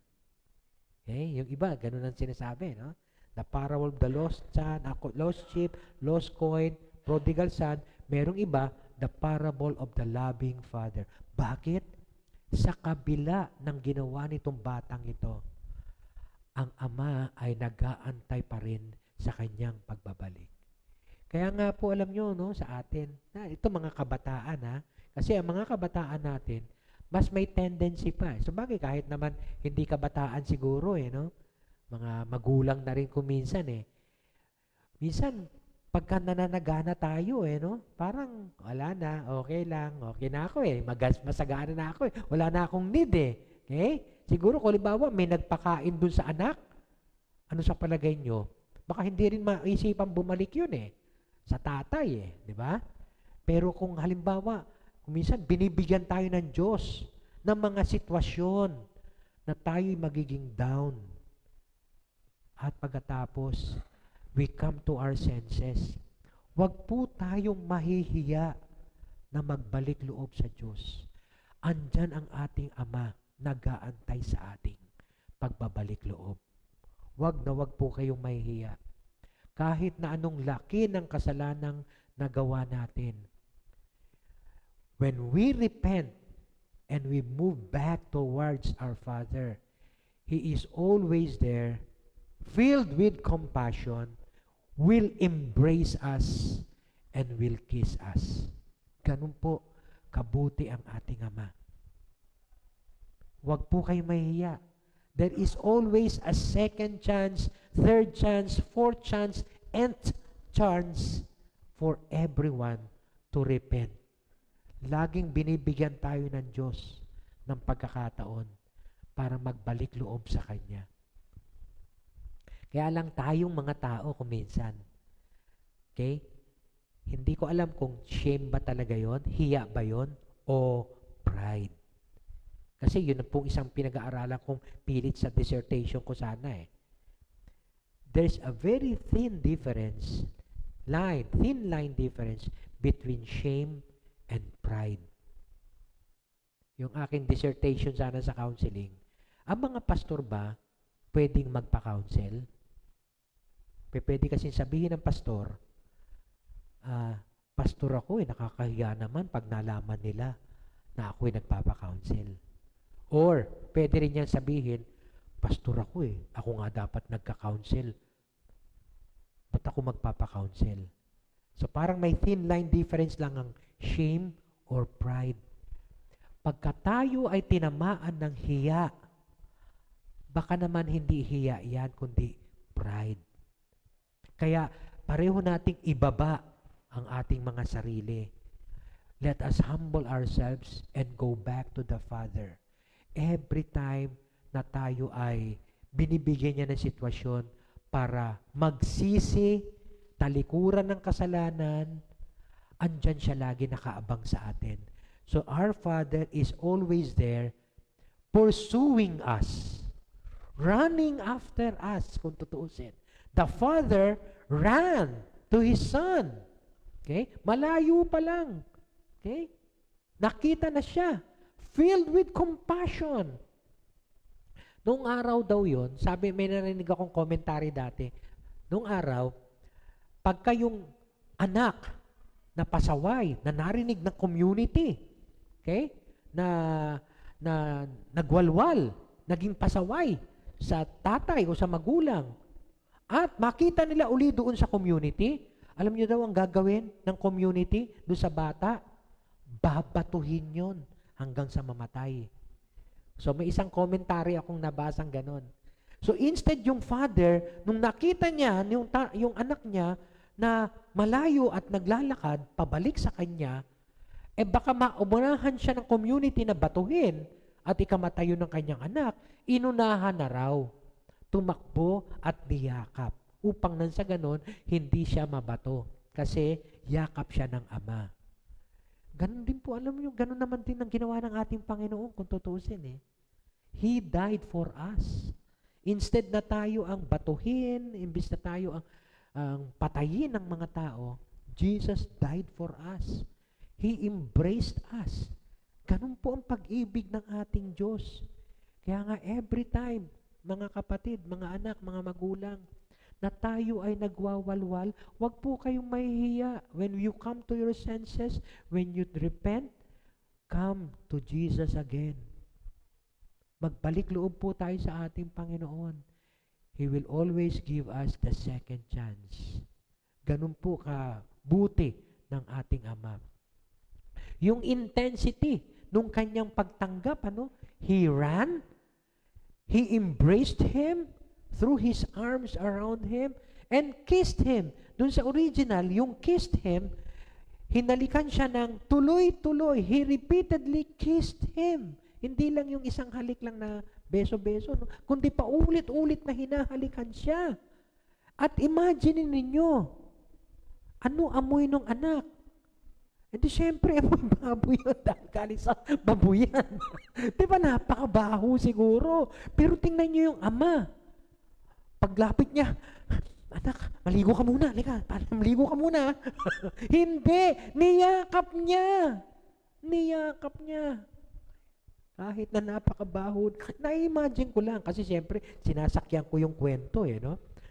Okay? Yung iba, ganon ang sinasabi, no? The Parable of the Lost Son, Lost Sheep, Lost Coin, Prodigal Son. Merong iba, The Parable of the Loving Father. Bakit? Sa kabila ng ginawa nitong batang ito, ang Ama ay nag-aantay pa rin sa kanyang pagbabalik. Kaya nga po alam nyo, sa atin, ito mga kabataan, kasi ang mga kabataan natin, mas may tendency pa. So bagay, kahit naman hindi kabataan siguro, mga magulang na rin kuminsan, Minsan, pagka nananagana tayo, parang wala na, okay lang, okay na ako, masagana na ako, wala na akong need, Okay? Siguro, kung halimbawa, may nagpakain dun sa anak, ano sa palagay nyo? Baka hindi rin maisipan bumalik yun, sa tatay, di ba? Pero kung halimbawa, kung minsan binibigyan tayo ng Diyos ng mga sitwasyon na tayo'y magiging down. At pagkatapos, we come to our senses. Huwag po tayong mahihiya na magbalik loob sa Diyos. Andyan ang ating Ama, nag-aantay sa ating pagbabalik loob. Huwag na huwag po kayong mahihiya. Kahit na anong laki ng kasalanang nagawa natin, when we repent and we move back towards our Father, He is always there, filled with compassion, will embrace us, and will kiss us. Ganun po, kabuti ang ating Ama. Huwag po kayo mahihiya. There is always a second chance, third chance, fourth chance, nth chance for everyone to repent. Laging binibigyan tayo ng Diyos ng pagkakataon para magbalik loob sa Kanya. Kaya lang tayong mga tao kuminsan. Okay? Hindi ko alam kung shame ba talaga yon, hiya ba yon, o pride. Kasi yun pong isang pinag-aaralan kong pilit sa dissertation ko sana. There's a very thin line difference between shame and pride. Yung aking dissertation sana sa counseling, ang mga pastor ba pwedeng magpa-counsel? Pwede kasi sabihin ng pastor, pastor ako, nakakahiya naman pag nalaman nila na ako'y nagpapa-counsel. Or, pwede rin niyang sabihin, pastor ako ako nga dapat nagka-counsel. Ba't ako magpapa-counsel? So, parang may thin line difference lang ang shame or pride. Pagka tayo ay tinamaan ng hiya, baka naman hindi hiya yan, kundi pride. Kaya pareho nating ibaba ang ating mga sarili. Let us humble ourselves and go back to the Father. Every time na tayo ay binibigyan niya ng sitwasyon para magsisi, talikuran ng kasalanan, andyan siya lagi nakaabang sa atin. So our Father is always there pursuing us, running after us, kung tutuusin. The Father ran to His Son. Okay? Malayo pa lang. Okay? Nakita na siya. Filled with compassion. Noong araw daw yon, sabi, may narinig akong commentary dati. Noong araw, pagka yung anak na pasaway, na narinig ng community, okay? Na nagwalwal, naging pasaway sa tatay o sa magulang, at makita nila uli doon sa community, alam niyo daw ang gagawin ng community doon sa bata? Babatuhin yon hanggang sa mamatay. So may isang commentary akong nabasang ganon. So instead yung father, nung nakita niya yung anak niya na malayo at naglalakad pabalik sa kanya, baka maubunahan siya ng community na batuhin at ikamatayo ng kanyang anak, inunahan na raw, tumakbo at niyakap upang nang sa ganon, hindi siya mabato kasi yakap siya ng ama. Ganon din po, alam niyo, ganon naman din ang ginawa ng ating Panginoon kung tutuusin eh. He died for us. Instead na tayo ang batuhin, imbis na tayo ang patayin ng mga tao, Jesus died for us. He embraced us. Ganun po ang pag-ibig ng ating Diyos. Kaya nga every time, mga kapatid, mga anak, mga magulang, na tayo ay nagwawalwal, wag po kayong mahihiya. When you come to your senses, when you repent, come to Jesus again. Magbalik loob po tayo sa ating Panginoon. He will always give us the second chance. Ganun po kabuti ng ating Ama. Yung intensity nung kanyang pagtanggap, He ran, He embraced him, threw His arms around him, and kissed him. Dun sa original, yung kissed him, hinalikan siya ng tuloy-tuloy. He repeatedly kissed him. Hindi lang yung isang halik lang na beso-beso, kundi pa ulit-ulit na hinahalikan siya. At imagine ninyo, ano amoy ng anak? E di syempre, amoy baboy yun dahil galing sa babuyan. Di ba napakabaho siguro? Pero tingnan nyo yung ama. Paglapit niya, anak, maligo ka muna. Lika, maligo ka muna. Hindi, niyakap niya. Niyakap niya. Kahit na napakabaho, na-imagine ko lang, kasi siyempre, sinasakyan ko yung kwento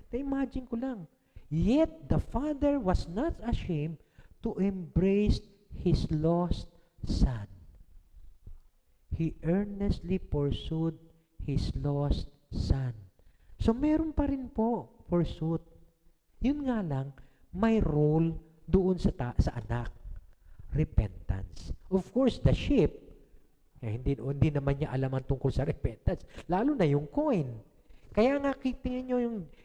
Na-imagine ko lang. Yet, the father was not ashamed to embrace his lost son. He earnestly pursued his lost son. So, meron pa rin po pursuit. Yun nga lang, may role doon sa anak. Repentance. Of course, the sheep, hindi naman niya alam ang tungkol sa repentance. Lalo na yung coin. Kaya nga, tingnan nyo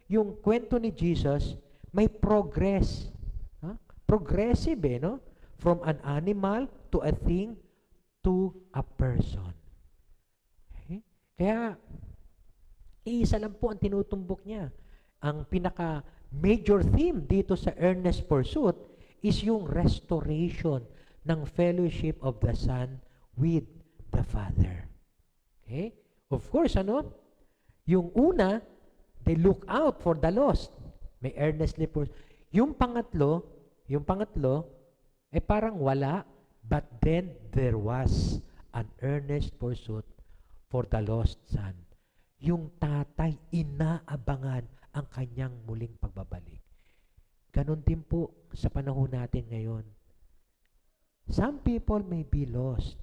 yung kwento ni Jesus, may progress. Progressive From an animal to a thing to a person. Okay? Kaya, iisa lang po ang tinutumbok niya. Ang pinaka-major theme dito sa earnest pursuit is yung restoration ng fellowship of the Son with the Father. Okay? Of course, yung una, they look out for the lost. May earnestly pursue. Yung pangatlo, parang wala, but then there was an earnest pursuit for the lost son. Yung tatay, inaabangan ang kanyang muling pagbabalik. Ganon din po sa panahon natin ngayon. Some people may be lost.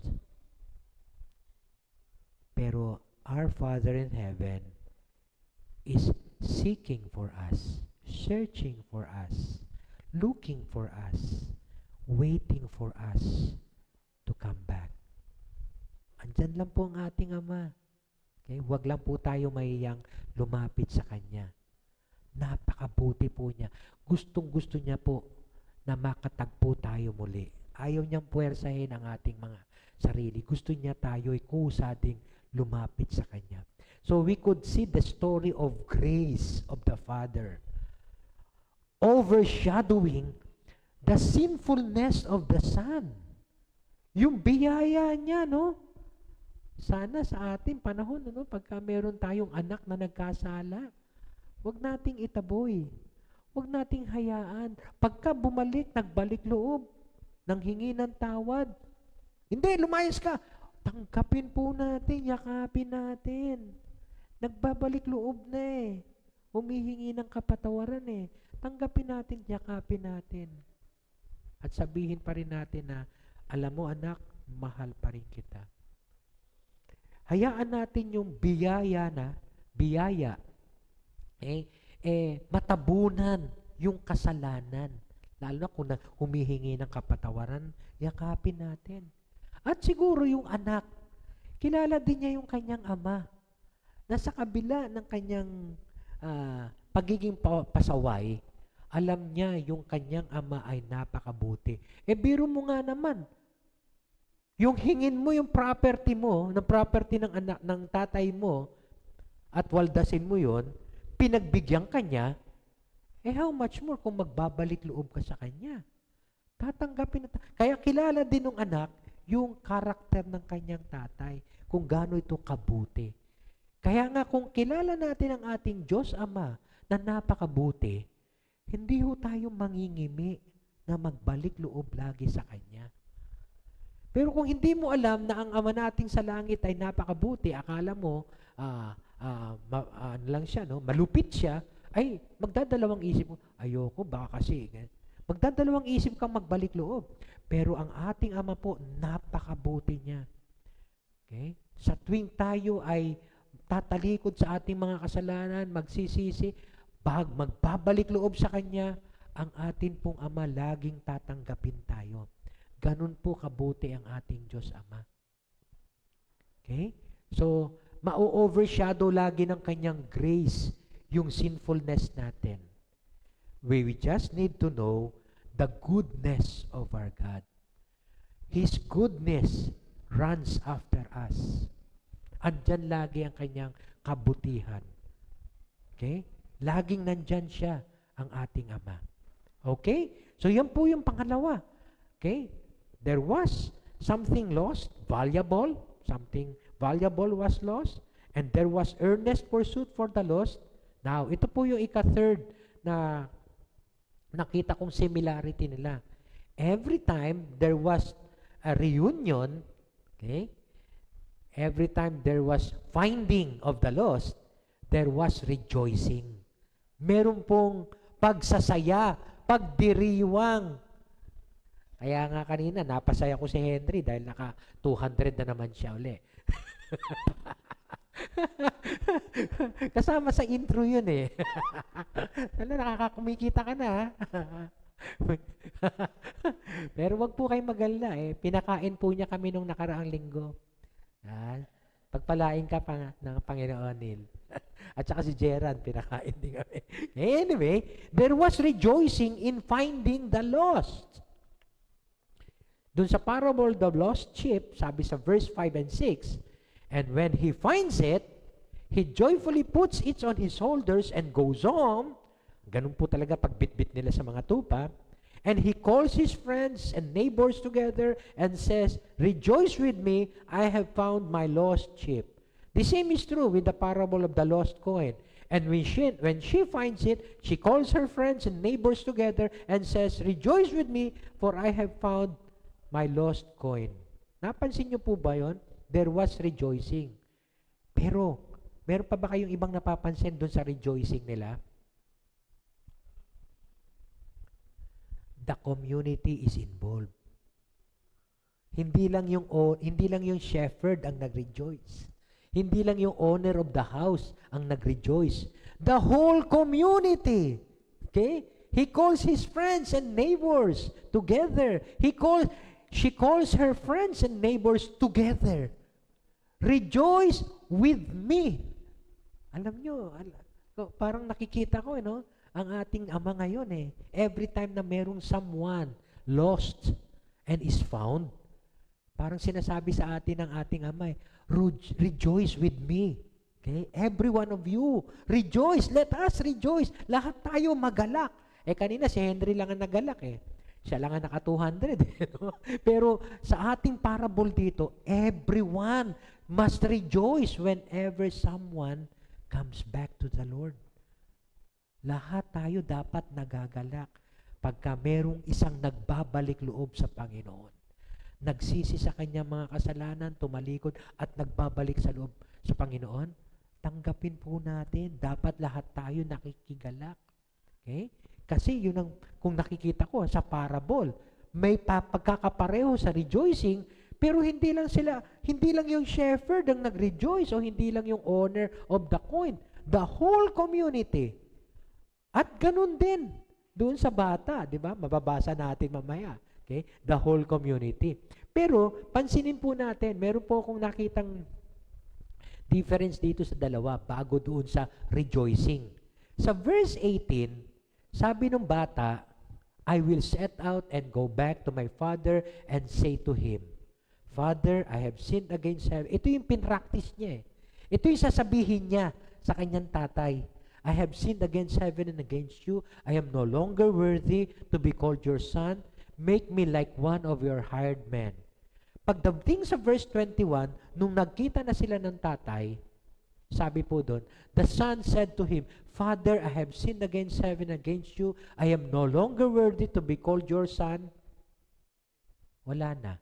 Pero our Father in heaven is seeking for us, searching for us, looking for us, waiting for us to come back. Andyan lang po ang ating Ama. Okay? Huwag lang po tayo mahiyang lumapit sa Kanya. napakabuti po niya. Gustong-gusto niya po na makatagpo tayo muli. Ayaw niyang puwersahin ang ating mga sarili. Gusto niya tayo'y kusa ding lumapit sa Kanya. So we could see the story of grace of the Father overshadowing the sinfulness of the Son. Yung biyaya niya, no? Sana sa ating panahon, no, pagka meron tayong anak na nagkasala, huwag nating itaboy. Huwag nating hayaan. Pagka bumalik, nagbalik loob, nang hingi ng tawad. Hindi, lumayas ka. Tanggapin po natin, yakapin natin. Nagbabalik loob na eh. Humihingi ng kapatawaran eh. Tanggapin natin, yakapin natin. At sabihin pa rin natin na, alam mo anak, mahal pa rin kita. Hayaan natin yung biyaya, matabunan yung kasalanan. Lalo na kung humihingi ng kapatawaran, yakapin natin. At siguro yung anak, kilala din niya yung kanyang ama. Nasa kabila ng kanyang pagiging pasaway, alam niya yung kanyang ama ay napakabuti. Biro mo nga naman, yung hingin mo yung property mo, ng property ng anak ng tatay mo, at waldasin mo yon, pinagbigyan kanya, how much more kung magbabalik loob ka sa kanya? Tatanggapin na. Kaya kilala din ng anak yung karakter ng kanyang tatay, kung gaano ito kabuti. Kaya nga kung kilala natin ang ating Diyos Ama na napakabuti, hindi ho tayo mangingimi na magbalik loob lagi sa Kanya. Pero kung hindi mo alam na ang Ama nating sa langit ay napakabuti, akala mo, lang siya, no? Malupit siya, ay magdadalawang isip mo, ayoko, baka kasi, magdadalawang isip kang magbalik loob. Pero ang ating Ama po, napakabuti niya. Okay? Sa tuwing tayo ay tatalikod sa ating mga kasalanan, magsisisi, magbabalik loob sa Kanya, ang atin pong Ama laging tatanggapin tayo. Ganun po kabuti ang ating Diyos Ama. Okay? So, ma-overshadow lagi ng Kanyang grace yung sinfulness natin. We just need to know the goodness of our God. His goodness runs after us. Andyan lagi ang Kanyang kabutihan. Okay? Laging nandyan siya, ang ating Ama. Okay? So, yan po yung pangalawa. Okay? There was something lost, valuable, something valuable was lost, and there was earnest pursuit for the lost. Now, ito po yung ika-third na nakita kong similarity nila. Every time there was a reunion, okay, every time there was finding of the lost, there was rejoicing. Meron pong pagsasaya, pagdiriwang. Kaya nga kanina, napasaya ko si Henry dahil naka 200 na naman siya uli. Kasama sa intro yun eh. Nakakakumikita ka na. Pero wag po kayong magalala eh. Pinakain po niya kami nung nakaraang linggo. Pagpalain ka pa ng Panginoon Neil. At saka si Gerard, pinakain din kami. Anyway, there was rejoicing in finding the lost. Doon sa parable of the lost sheep, sabi sa verse 5 and 6, and when he finds it, he joyfully puts it on his shoulders and goes home. Ganun po talaga pagbitbit nila sa mga tupa. And he calls his friends and neighbors together and says, rejoice with me, I have found my lost sheep. The same is true with the parable of the lost coin. And when she finds it, she calls her friends and neighbors together and says, rejoice with me, for I have found my lost coin. Napansin niyo po ba yun? There was rejoicing. Pero, meron pa ba kayong ibang napapansin doon sa rejoicing nila? The community is involved. Hindi lang yung shepherd ang nag-rejoice. Hindi lang yung owner of the house ang nag-rejoice. The whole community. Okay? He calls his friends and neighbors together. She calls her friends and neighbors together. Rejoice with me. Alam nyo, parang nakikita ko, ang ating Ama ngayon eh. Every time na merong someone lost and is found, parang sinasabi sa atin ng ating Ama, rejoice with me. Okay? Every one of you, rejoice. Let us rejoice. Lahat tayo magalak. Kanina si Henry lang ang nagalak eh. Siya lang ang naka 200. Pero sa ating parable dito, everyone must rejoice whenever someone comes back to the Lord. Lahat tayo dapat nagagalak pagka merong isang nagbabalik loob sa Panginoon. Nagsisi sa kanyang mga kasalanan, tumalikod at nagbabalik sa loob sa Panginoon. Tanggapin po natin. Dapat lahat tayo nakikigalak. Okay? Kasi yun ang, kung nakikita ko sa parable, may pagkakapareho sa rejoicing, pero hindi lang yung shepherd ang nag-rejoice o hindi lang yung owner of the coin. The whole community. At ganun din doon sa bata, di ba? Mababasa natin mamaya. Okay? The whole community. Pero, pansinin po natin, meron po akong nakitang difference dito sa dalawa bago doon sa rejoicing. Sa verse 18, sabi ng bata, I will set out and go back to my father and say to him, Father, I have sinned against heaven. Ito yung pinractice niya eh. Ito yung sasabihin niya sa kanyang tatay. I have sinned against heaven and against you. I am no longer worthy to be called your son. Make me like one of your hired men. Pagdating sa verse 21, nung nagkita na sila ng tatay, sabi po doon, the son said to him, Father, I have sinned against heaven and against you. I am no longer worthy to be called your son. Wala na.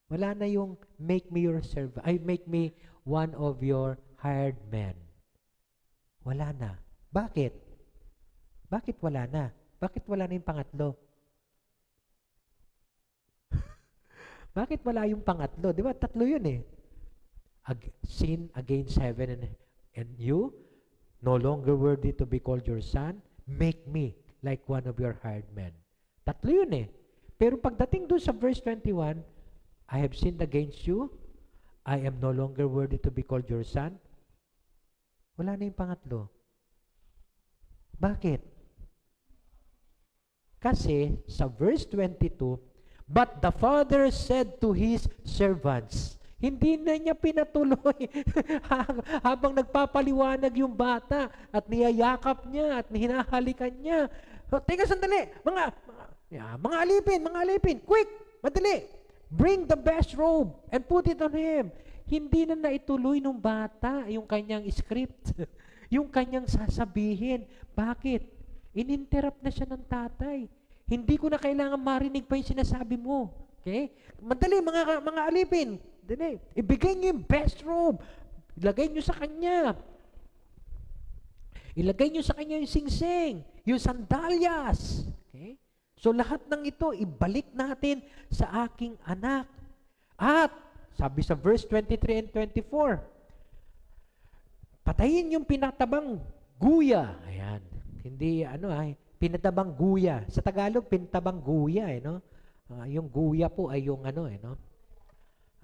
Wala na yung make me your servant. Make me one of your hired men. Wala na. Bakit? Bakit wala na? Bakit wala na yung pangatlo? Bakit wala yung pangatlo? Di ba? Tatlo yun eh. Sin against heaven and you, no longer worthy to be called your son, make me like one of your hired men. Tatlo yun eh. Pero pagdating doon sa verse 21, I have sinned against you, I am no longer worthy to be called your son, wala na yung pangatlo. Bakit? Kasi sa verse 22, but the father said to his servants, hindi na niya pinatuloy habang nagpapaliwanag yung bata at niyayakap niya at hinahalikan niya. Teka sandali, mga alipin, quick, madali, bring the best robe and put it on him. Hindi na naituloy ng bata yung kanyang script, yung kanyang sasabihin. Bakit? Ininterrupt na siya ng tatay. Hindi ko na kailangan marinig pa yung sinasabi mo. Okay? Madali, mga alipin. Dali. Ibigay niyo yung best robe. Ilagay niyo sa kanya. Ilagay niyo sa kanya yung singsing, yung sandalyas. Okay? So lahat ng ito, ibalik natin sa aking anak. At, sabi sa verse 23 and 24, patayin yung pinatabang guya. Ayan. Hindi, pinatabang guya. Sa Tagalog, pinatabang guya, no? Yung guya po ay yung no?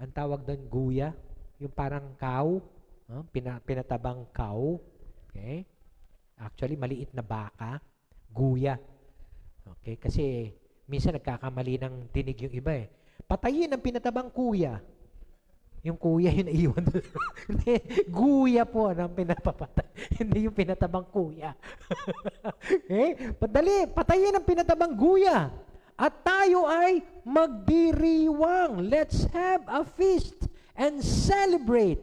Ang tawag doon guya, yung parang cow, no? Pinatabang cow. Okay? Actually, maliit na baka, guya. Okay? Kasi minsan nagkakamali ng tinig yung iba eh. Patayin ang pinatabang kuya. Yung kuya yun naiwan doon. Guya po ang pinapapatay. Hindi yung pinatabang kuya. Okay? Padali, patayin ang pinatabang guya. At tayo ay magdiriwang. Let's have a feast and celebrate.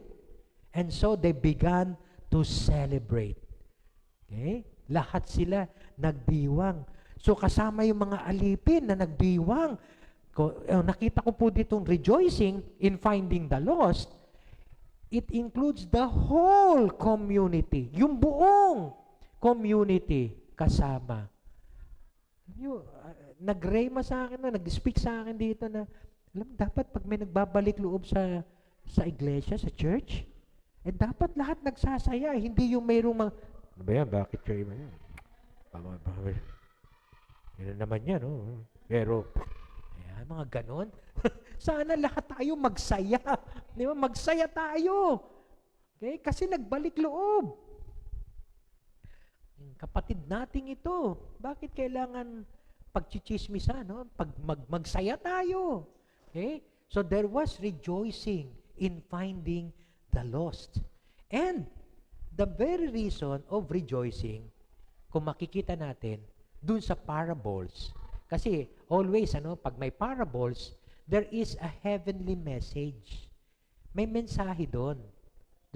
And so they began to celebrate. Okay? Lahat sila nagdiwang. So kasama yung mga alipin na nagdiwang. Nakita ko po ditong rejoicing in finding the lost. It includes the whole community. Yung buong community kasama. Nag-rema sa akin nag-speak sa akin dito na, dapat pag may nagbabalik loob sa iglesia, sa church, dapat lahat nagsasaya. Hindi yung mayroong ano ba yan? Bakit kayo ba yan? Yun naman yan, no? Pero, mga ganon. Sana lahat tayo magsaya. Di ba? Magsaya tayo. Okay? Kasi nagbalik loob. Yung kapatid nating ito, bakit kailangan pagchichismisan, no? Magsaya tayo. Okay? So there was rejoicing in finding the lost. And the very reason of rejoicing, kung makikita natin, dun sa parables, kasi always, pag may parables, there is a heavenly message. May mensahe doon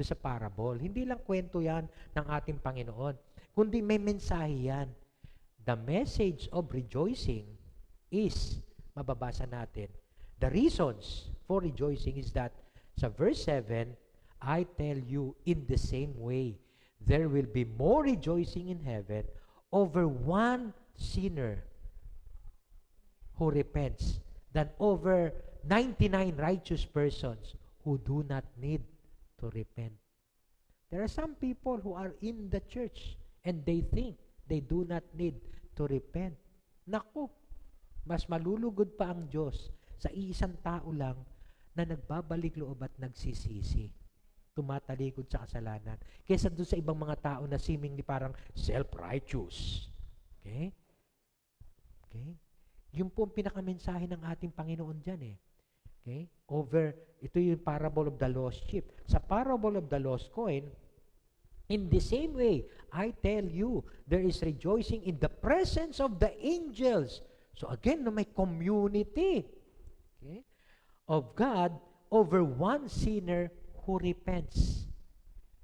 sa parable. Hindi lang kwento yan ng ating Panginoon, kundi may mensahe yan. The message of rejoicing is, mababasa natin, the reasons for rejoicing is that, sa verse 7, I tell you in the same way, there will be more rejoicing in heaven over one sinner who repents than over 99 righteous persons who do not need to repent. There are some people who are in the church and they think they do not need to repent. Naku, mas malulugod pa ang Diyos sa isang tao lang na nagbabalik loob at nagsisisi, tumatalikod sa kasalanan, kaysa doon sa ibang mga tao na seemingly parang self-righteous. Okay? Okay? Yun po ang pinakamensahe ng ating Panginoon dyan eh. Okay? Ito yung parable of the lost sheep. Sa parable of the lost coin, in the same way, I tell you, there is rejoicing in the presence of the angels. So again, may community, okay, of God over one sinner who repents.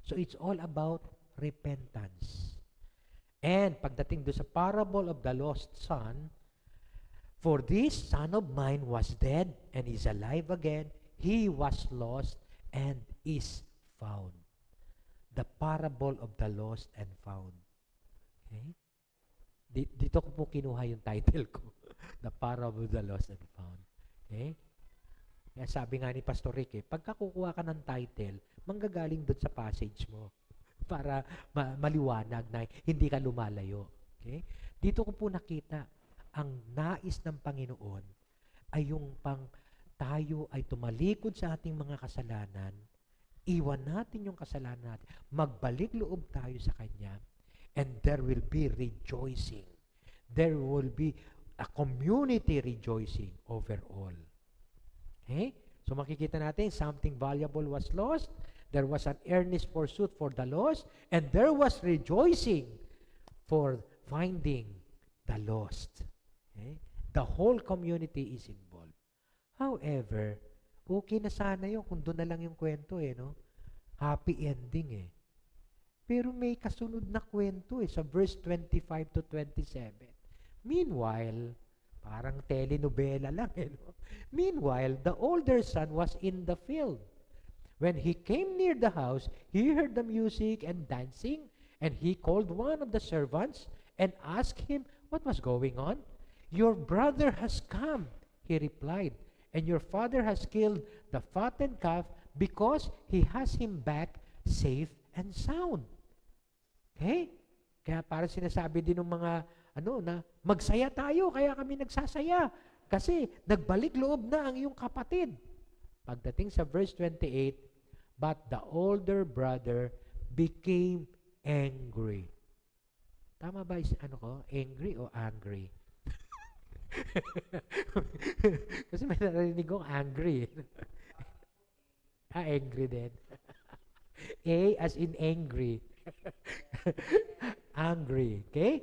So it's all about repentance. And pagdating doon sa parable of the lost son, for this son of mine was dead and is alive again. He was lost and is found. The parable of the lost and found. Okay? Dito ko po kinuha yung title ko. The parable of the lost and found. Okay? Kaya sabi nga ni Pastor Rick, pagka kukuha ka ng title, manggagaling doon sa passage mo para maliwanag na hindi ka lumalayo. Okay? Dito ko po nakita, ang nais ng Panginoon ay yung tayo ay tumalikod sa ating mga kasalanan, iwan natin yung kasalanan natin, magbalik loob tayo sa Kanya, and there will be rejoicing. There will be a community rejoicing overall. Okay? So makikita natin, something valuable was lost, there was an earnest pursuit for the lost, and there was rejoicing for finding the lost. Okay? The whole community is involved. However, okay na sana yun kung doon na lang yung kwento no? Happy ending Pero may kasunod na kwento sa verse 25 to 27. Meanwhile, parang telenovela lang no? Meanwhile, the older son was in the field. When he came near the house, he heard the music and dancing, and he called one of the servants and asked him what was going on. Your brother has come, he replied, and your father has killed the fattened calf because he has him back safe and sound. Okay? Kaya parang sinasabi din ng mga na magsaya tayo, kaya kami nagsasaya. Kasi nagbalik loob na ang iyong kapatid. Pagdating sa verse 28, but the older brother became angry. Tama ba angry o angry? Kasi may narinig kong angry. Angry din. A as in angry. Angry. Okay?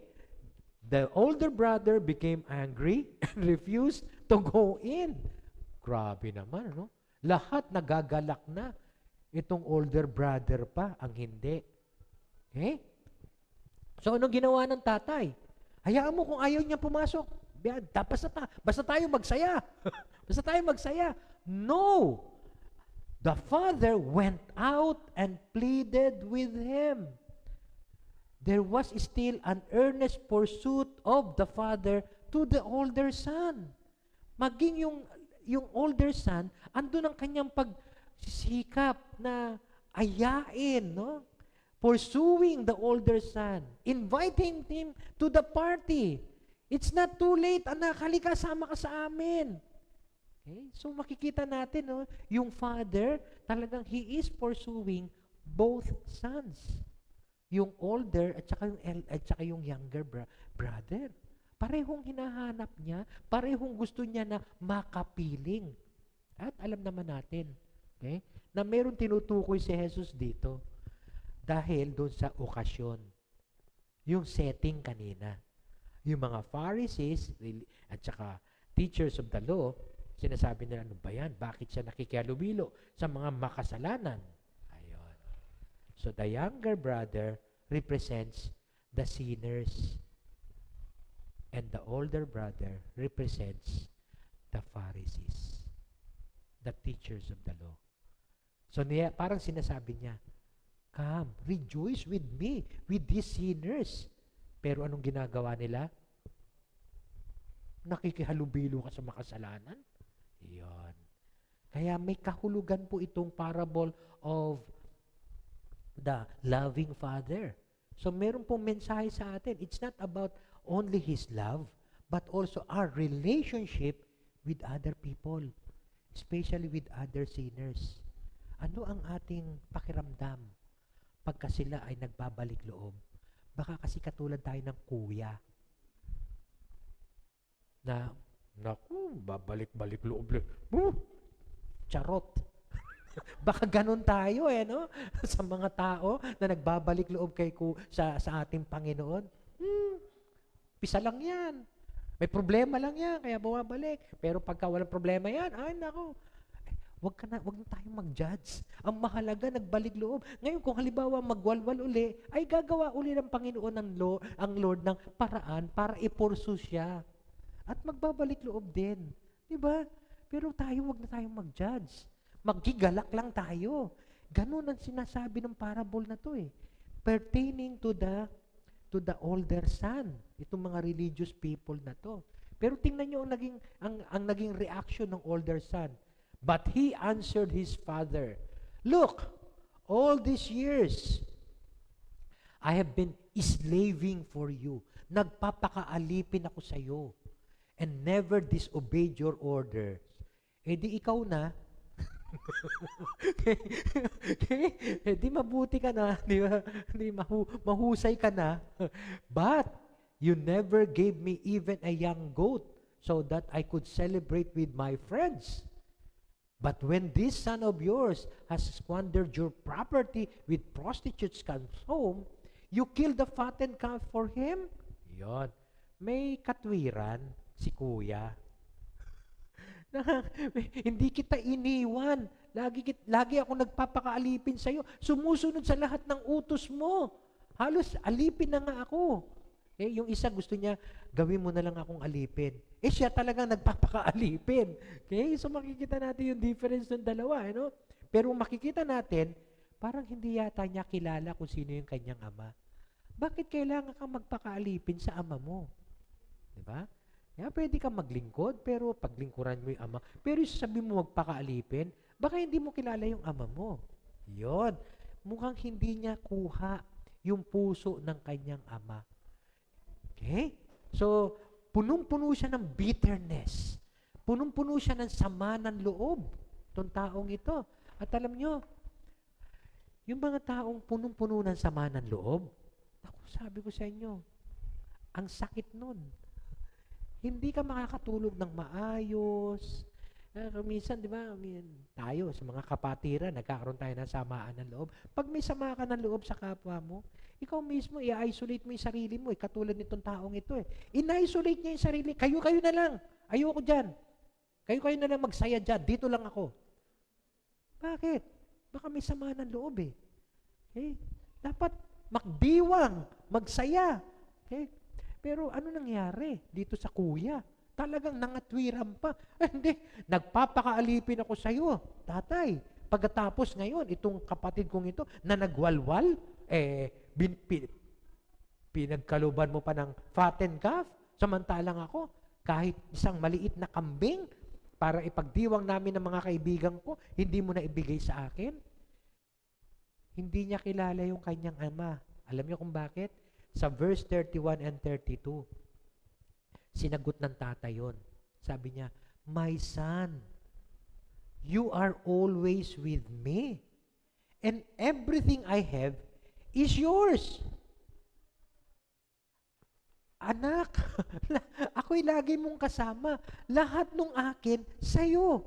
The older brother became angry and refused to go in. Grabe naman, Lahat nagagalak na. Itong older brother pa ang hindi. Okay? So, anong ginawa ng tatay? Hayaan mo kung ayaw niya pumasok. Basta tayo magsaya. Basta tayo magsaya. No! The father went out and pleaded with him. There was still an earnest pursuit of the father to the older son. Maging yung older son, andun ang kanyang pagsisikap na ayain, pursuing the older son, inviting him to the party. It's not too late, anak, halika, sama ka sa amin. Okay? So makikita natin, yung father, talagang he is pursuing both sons. yung older at saka yung younger brother. Parehong hinahanap niya, parehong gusto niya na makapiling. At alam naman natin, okay, na meron tinutukoy si Jesus dito dahil doon sa okasyon. Yung setting kanina. Yung mga Pharisees at saka teachers of the law, sinasabi nila, ano ba yan? Bakit siya nakikihalubilo sa mga makasalanan? Ayun. So the younger brother represents the sinners and the older brother represents the Pharisees, the teachers of the law. So parang sinasabi niya, come, rejoice with me, with these sinners. Pero anong ginagawa nila? Nakikihalubilo ka sa makasalanan? Iyon. Kaya may kahulugan po itong parable of the loving Father. So meron pong mensahe sa atin. It's not about only His love, but also our relationship with other people, especially with other sinners. Ano ang ating pakiramdam pagka sila ay nagbabalik loob? Baka kasi katulad tayo ng kuya na, naku, babalik-balik loob. Charot. Baka ganun tayo no? Sa mga tao na nagbabalik loob sa ating Panginoon. Pisa lang yan. May problema lang yan, kaya bumabalik. Pero pagka walang problema yan, ay nako, wag na tayong mag-judge. Ang mahalaga, nagbalik loob. Ngayon, kung halimbawa magwalwal uli, ay gagawa uli ng Panginoon ang Lord ng paraan para ipursu siya. At magbabalik loob din. Diba? Pero wag na tayong mag-judge. Maggigalak lang tayo. Ganun ang sinasabi ng parable na to pertaining to the older son. Itong mga religious people na to. Pero tingnan nyo ang naging reaction ng older son. But he answered his father, look, all these years, I have been slaving for you. Nagpapakaalipin ako sa iyo and never disobeyed your orders. Di ikaw na. Di mabuti ka na. Di mahusay ka na. But you never gave me even a young goat so that I could celebrate with my friends. But when this son of yours has squandered your property with prostitutes comes home, you kill the fattened calf for him? Yon. May katwiran si kuya. Hindi kita iniwan. Lagi ako nagpapakaalipin sa'yo. Sumusunod sa lahat ng utos mo. Halos alipin na nga ako. Yung isa gusto niya, gawin mo na lang akong alipin. Siya talagang nagpapakaalipin. Okay? So makikita natin yung difference ng dalawa. Pero makikita natin, parang hindi yata niya kilala kung sino yung kanyang ama. Bakit kailangan kang magpakaalipin sa ama mo? Diba? Kaya pwede kang maglingkod, pero paglingkuran mo yung ama. Pero sabi mo magpakaalipin, baka hindi mo kilala yung ama mo. Yon. Mukhang hindi niya kuha yung puso ng kanyang ama. Okay? So, punong-puno siya ng bitterness. Punong-puno siya ng sama ng loob. Itong taong ito. At alam nyo, yung mga taong punong-puno ng sama ng loob, ako, sabi ko sa inyo, ang sakit nun. Hindi ka makakatulog ng maayos. Minsan, di ba, tayo sa mga kapatiran, nagkakaroon tayo ng samaan ng loob. Pag may sama ka ng loob sa kapwa mo, ikaw mismo, i-isolate mo yung sarili mo. Katulad nitong taong ito. In-isolate niya yung sarili. Kayo na lang. Ayoko dyan. Kayo na lang magsaya dyan. Dito lang ako. Bakit? Baka may sama ng loob Okay? Dapat magdiwang, magsaya. Okay? Pero ano nangyari dito sa kuya? Talagang nangatwiran pa. Hindi, nagpapakaalipin ako sa iyo, tatay. Pagkatapos ngayon, itong kapatid kong ito, na nagwalwal, pinagkaluban mo pa ng fattened calf, samantalang ako, kahit isang maliit na kambing, para ipagdiwang namin ng mga kaibigan ko, hindi mo na ibigay sa akin. Hindi niya kilala yung kanyang ama. Alam niyo kung bakit? Sa verse 31 and 32, sinagot ng tatay yun. Sabi niya, my son, you are always with me, and everything I have is yours. Anak, ako'y lagi mong kasama. Lahat nung akin, sa'yo.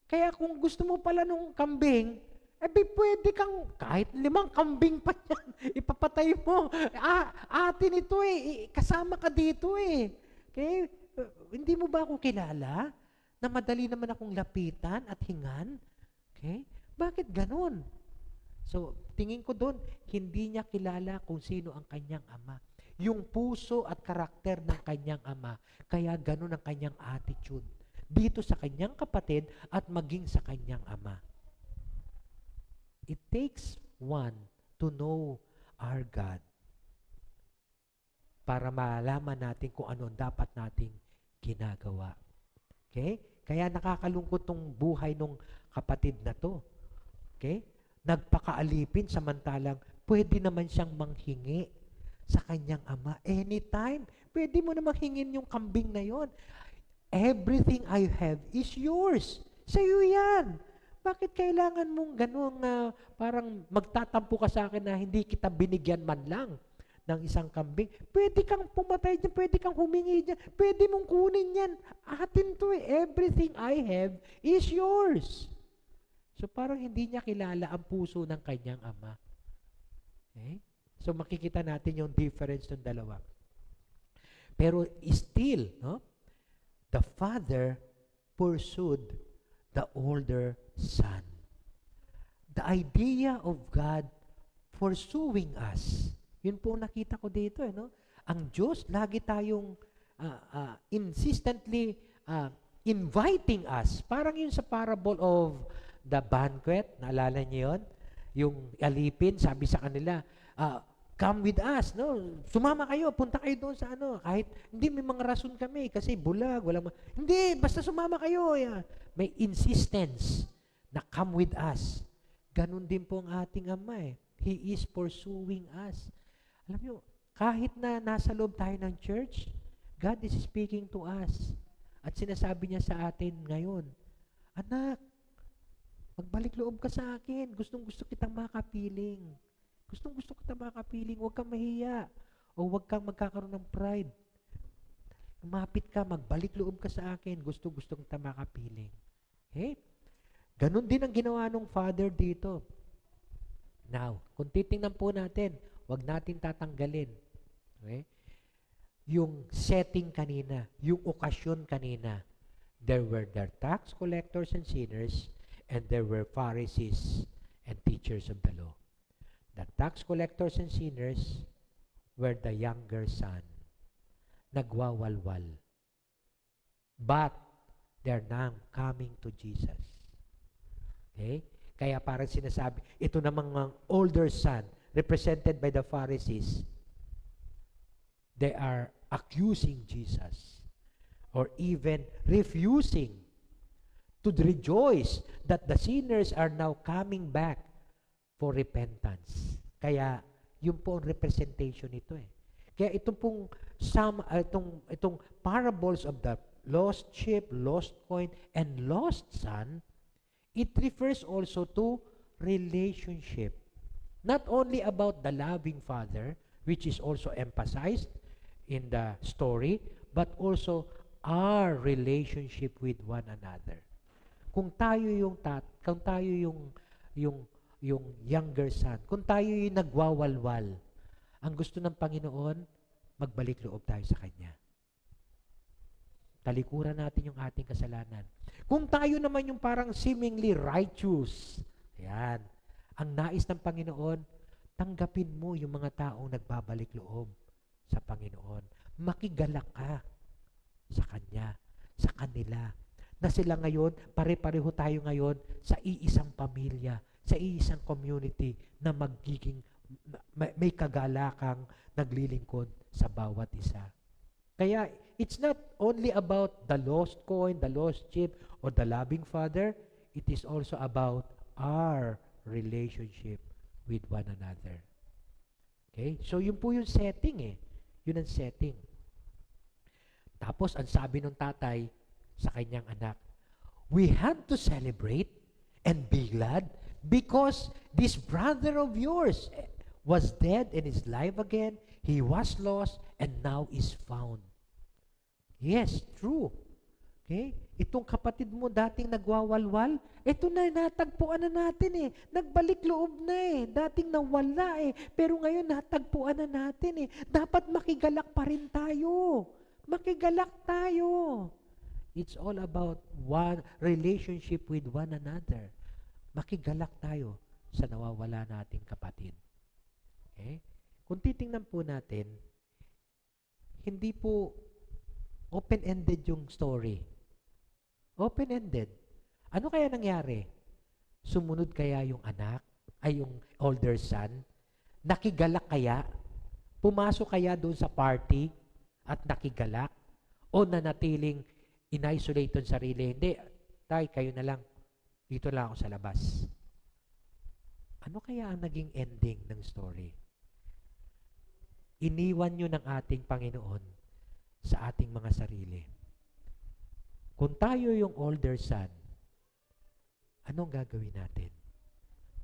Kaya kung gusto mo pala nung kambing, pwede kang, kahit 5 kambing pa yan, ipapatay mo. Atin ito kasama ka dito Okay? Hindi mo ba ako kilala? Na madali naman akong lapitan at hingan? Okay? Bakit ganun? So, tingin ko doon, hindi niya kilala kung sino ang kanyang ama. Yung puso at karakter ng kanyang ama, kaya ganun ang kanyang attitude dito sa kanyang kapatid at maging sa kanyang ama. It takes one to know our God para malaman natin kung ano ang dapat nating ginagawa. Okay? Kaya nakakalungkot tong buhay nung kapatid na to. Okay? Nagpakaalipin samantalang pwede naman siyang manghingi sa kanyang ama. Anytime, pwede mo namang hingin yung kambing na yon. Everything I have is yours. Sa'yo yan. Bakit kailangan mong ganun parang magtatampo ka sa akin na hindi kita binigyan man lang ng isang kambing? Pwede kang pumatay dyan, pwede kang humingi dyan, pwede mong kunin yan. Atin to Everything I have is yours. So parang hindi niya kilala ang puso ng kanyang ama. Okay? So makikita natin yung difference ng dalawa. Pero still, no? The father pursued the older son. The idea of God pursuing us. Yun po nakita ko dito, no? Ang Diyos lagi tayong insistently inviting us. Parang yun sa parable of the banquet, naalala niyo yun? Yung alipin, sabi sa kanila, come with us, no? Sumama kayo, punta kayo doon sa kahit hindi may mga rason kami kasi bulag, hindi, basta sumama kayo. May insistence na come with us. Ganun din po ang ating ama He is pursuing us. Alam niyo, kahit na nasa loob tayo ng church, God is speaking to us. At sinasabi niya sa atin ngayon, anak, magbalik loob ka sa akin. Gustong-gusto kitang makapiling. Gustong-gusto kita makapiling, huwag kang mahiya o huwag kang magkakaroon ng pride. Lumapit ka, magbalik loob ka sa akin, gusto-gusto kita makapiling. Okay? Ganon din ang ginawa ng Father dito. Now, kung titingnan po natin, huwag natin tatanggalin. Okay? Yung setting kanina, yung okasyon kanina, there were the tax collectors and sinners, and there were Pharisees and teachers of the law. The tax collectors and sinners were the younger son. Nagwawalwal. But they're now coming to Jesus. Okay? Kaya parang sinasabi, ito namang mga older son, represented by the Pharisees, they are accusing Jesus or even refusing to rejoice that the sinners are now coming back for repentance. Kaya, yun po ang representation nito Kaya itong pong itong parables of the lost sheep, lost coin, and lost son, it refers also to relationship. Not only about the loving father, which is also emphasized in the story, but also our relationship with one another. Kung tayo yung younger son, kung tayo yung nagwawalwal, ang gusto ng Panginoon, magbalik loob tayo sa Kanya. Talikuran natin yung ating kasalanan. Kung tayo naman yung parang seemingly righteous, yan, ang nais ng Panginoon, tanggapin mo yung mga taong nagbabalik loob sa Panginoon. Makigalak ka sa Kanya, sa kanila, na sila ngayon, pare-pareho tayo ngayon sa iisang pamilya, sa iisang community na magiging may kagalakang naglilingkod sa bawat isa. Kaya it's not only about the lost coin, the lost sheep, or the loving father, it is also about our relationship with one another. Okay? So yun po yung setting Yun ang setting. Tapos ang sabi ng tatay sa kanyang anak, we had to celebrate and be glad because this brother of yours was dead and is alive again. He was lost and now is found. Yes, true. Okay? Itong kapatid mo dating nagwawalwal, ito na, natagpuan na natin eh. Nagbalik loob na eh. Dating nawala eh. Pero ngayon natagpuan na natin eh. Dapat makigalak pa rin tayo. Makigalak tayo. It's all about one relationship with one another. Makigalak tayo sa nawawala nating kapatid. Okay? Kung titingnan po natin, hindi po open-ended yung story. Open-ended. Ano kaya nangyari? Sumunod kaya yung anak, ay yung older son? Nakigalak kaya? Pumasok kaya doon sa party at nakigalak? O nanatiling in-isolate yung sarili? Hindi, tay, kayo na lang. Dito lang ako sa labas. Ano kaya ang naging ending ng story? Iniwan nyo ng ating Panginoon sa ating mga sarili. Kung tayo yung older son, anong gagawin natin?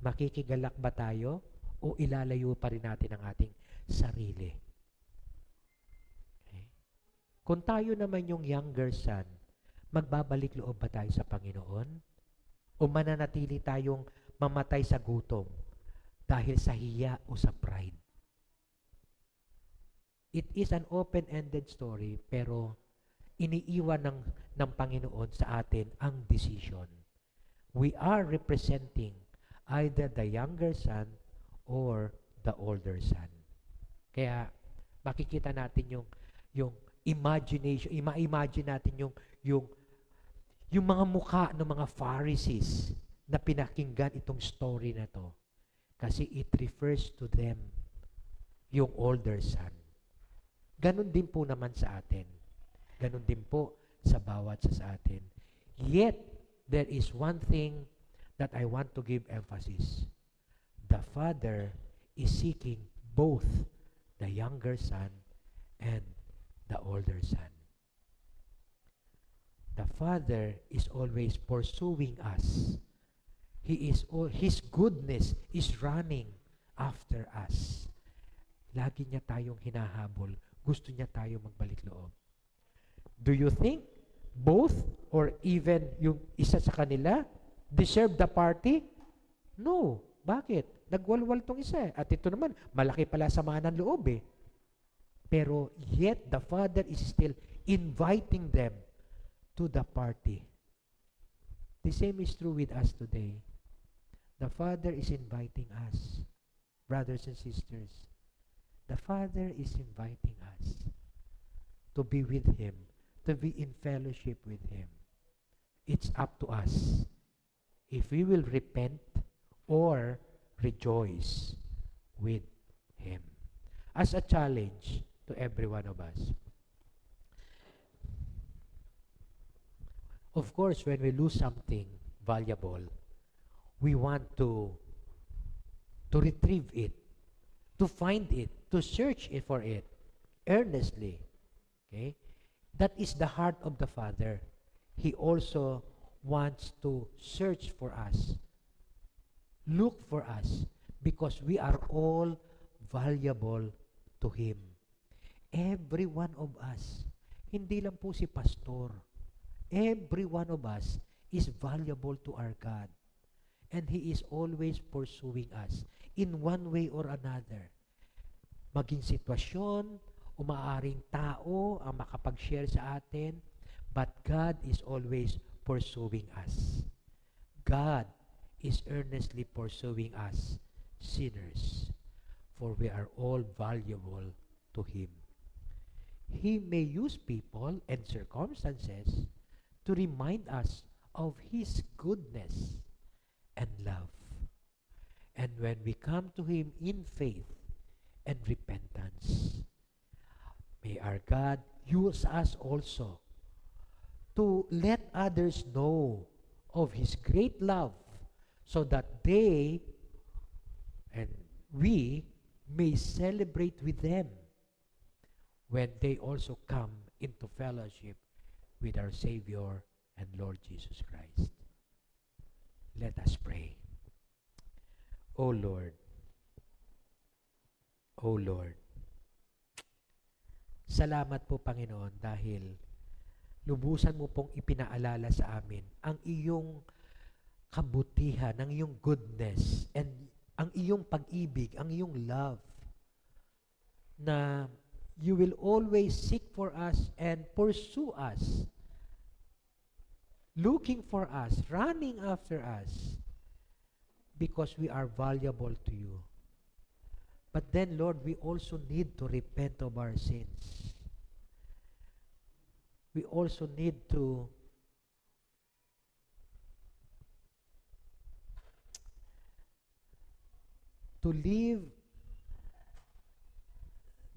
Makikigalak ba tayo o ilalayo pa rin natin ang ating sarili? Okay. Kung tayo naman yung younger son, magbabalik loob ba tayo sa Panginoon? O mananatili tayong mamatay sa gutom dahil sa hiya o sa pride? It is an open-ended story, pero iniiwan ng Panginoon sa atin ang decision. We are representing either the younger son or the older son. Kaya makikita natin yung imagination, ima-imagine natin yung mga mukha ng mga Pharisees na pinakinggan itong story na to. Kasi it refers to them, yung older son. Ganon din po naman sa atin. Ganon din po sa bawat sa atin. Yet, there is one thing that I want to give emphasis. The Father is seeking both the younger son and the older son. The Father is always pursuing us. His goodness is running after us. Lagi niya tayong hinahabol. Gusto niya tayo magbalik loob. Do you think both or even yung isa sa kanila deserve the party? No. Bakit? Nagwalwal tong isa. At ito naman, malaki pala samaan ng loob eh. Pero yet the Father is still inviting them to the party. The same is true with us today. The Father is inviting us, brothers and sisters. The Father is inviting us to be with Him, to be in fellowship with Him. It's up to us if we will repent or rejoice with Him. As a challenge to every one of us. Of course, when we lose something valuable, we want to retrieve it, to find it, to search it for it earnestly. Okay? That is the heart of the Father. He also wants to search for us, look for us, because we are all valuable to Him. Every one of us, hindi lang po si pastor, every one of us is valuable to our God. And He is always pursuing us in one way or another. Maging sitwasyon, o maaaring tao ang makapag-share sa atin, but God is always pursuing us. God is earnestly pursuing us, sinners, for we are all valuable to Him. He may use people and circumstances to remind us of His goodness and love. And when we come to Him in faith and repentance, may our God use us also to let others know of His great love so that they and we may celebrate with them when they also come into fellowship with our Savior and Lord Jesus Christ. Let us pray. O Lord, O Lord. Salamat po, Panginoon, dahil lubusan mo pong ipinaalala sa amin ang iyong kabutihan, ang iyong goodness, and ang iyong pag-ibig, ang iyong love, na you will always seek for us and pursue us, looking for us, running after us, because we are valuable to you. But then, Lord, we also need to repent of our sins. We also need to live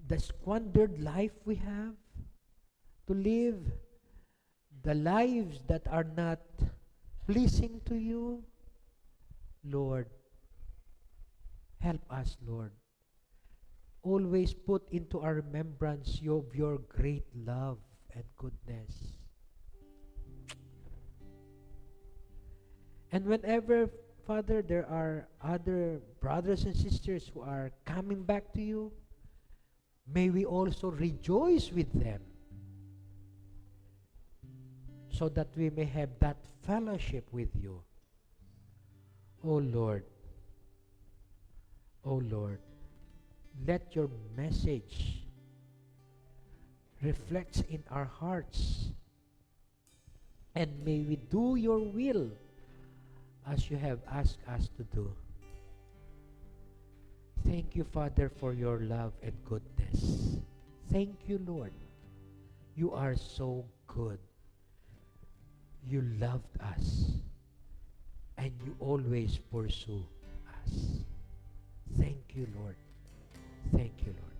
the squandered life we have, to live the lives that are not pleasing to you. Lord, help us, Lord. Always put into our remembrance of your great love and goodness. And whenever, Father, there are other brothers and sisters who are coming back to you, may we also rejoice with them, so that we may have that fellowship with you. O Lord, let your message reflect in our hearts, and may we do your will as you have asked us to do. Thank you, Father, for your love and goodness. Thank you, Lord. You are so good. You loved us, and you always pursue us. Thank you, Lord. Thank you, Lord.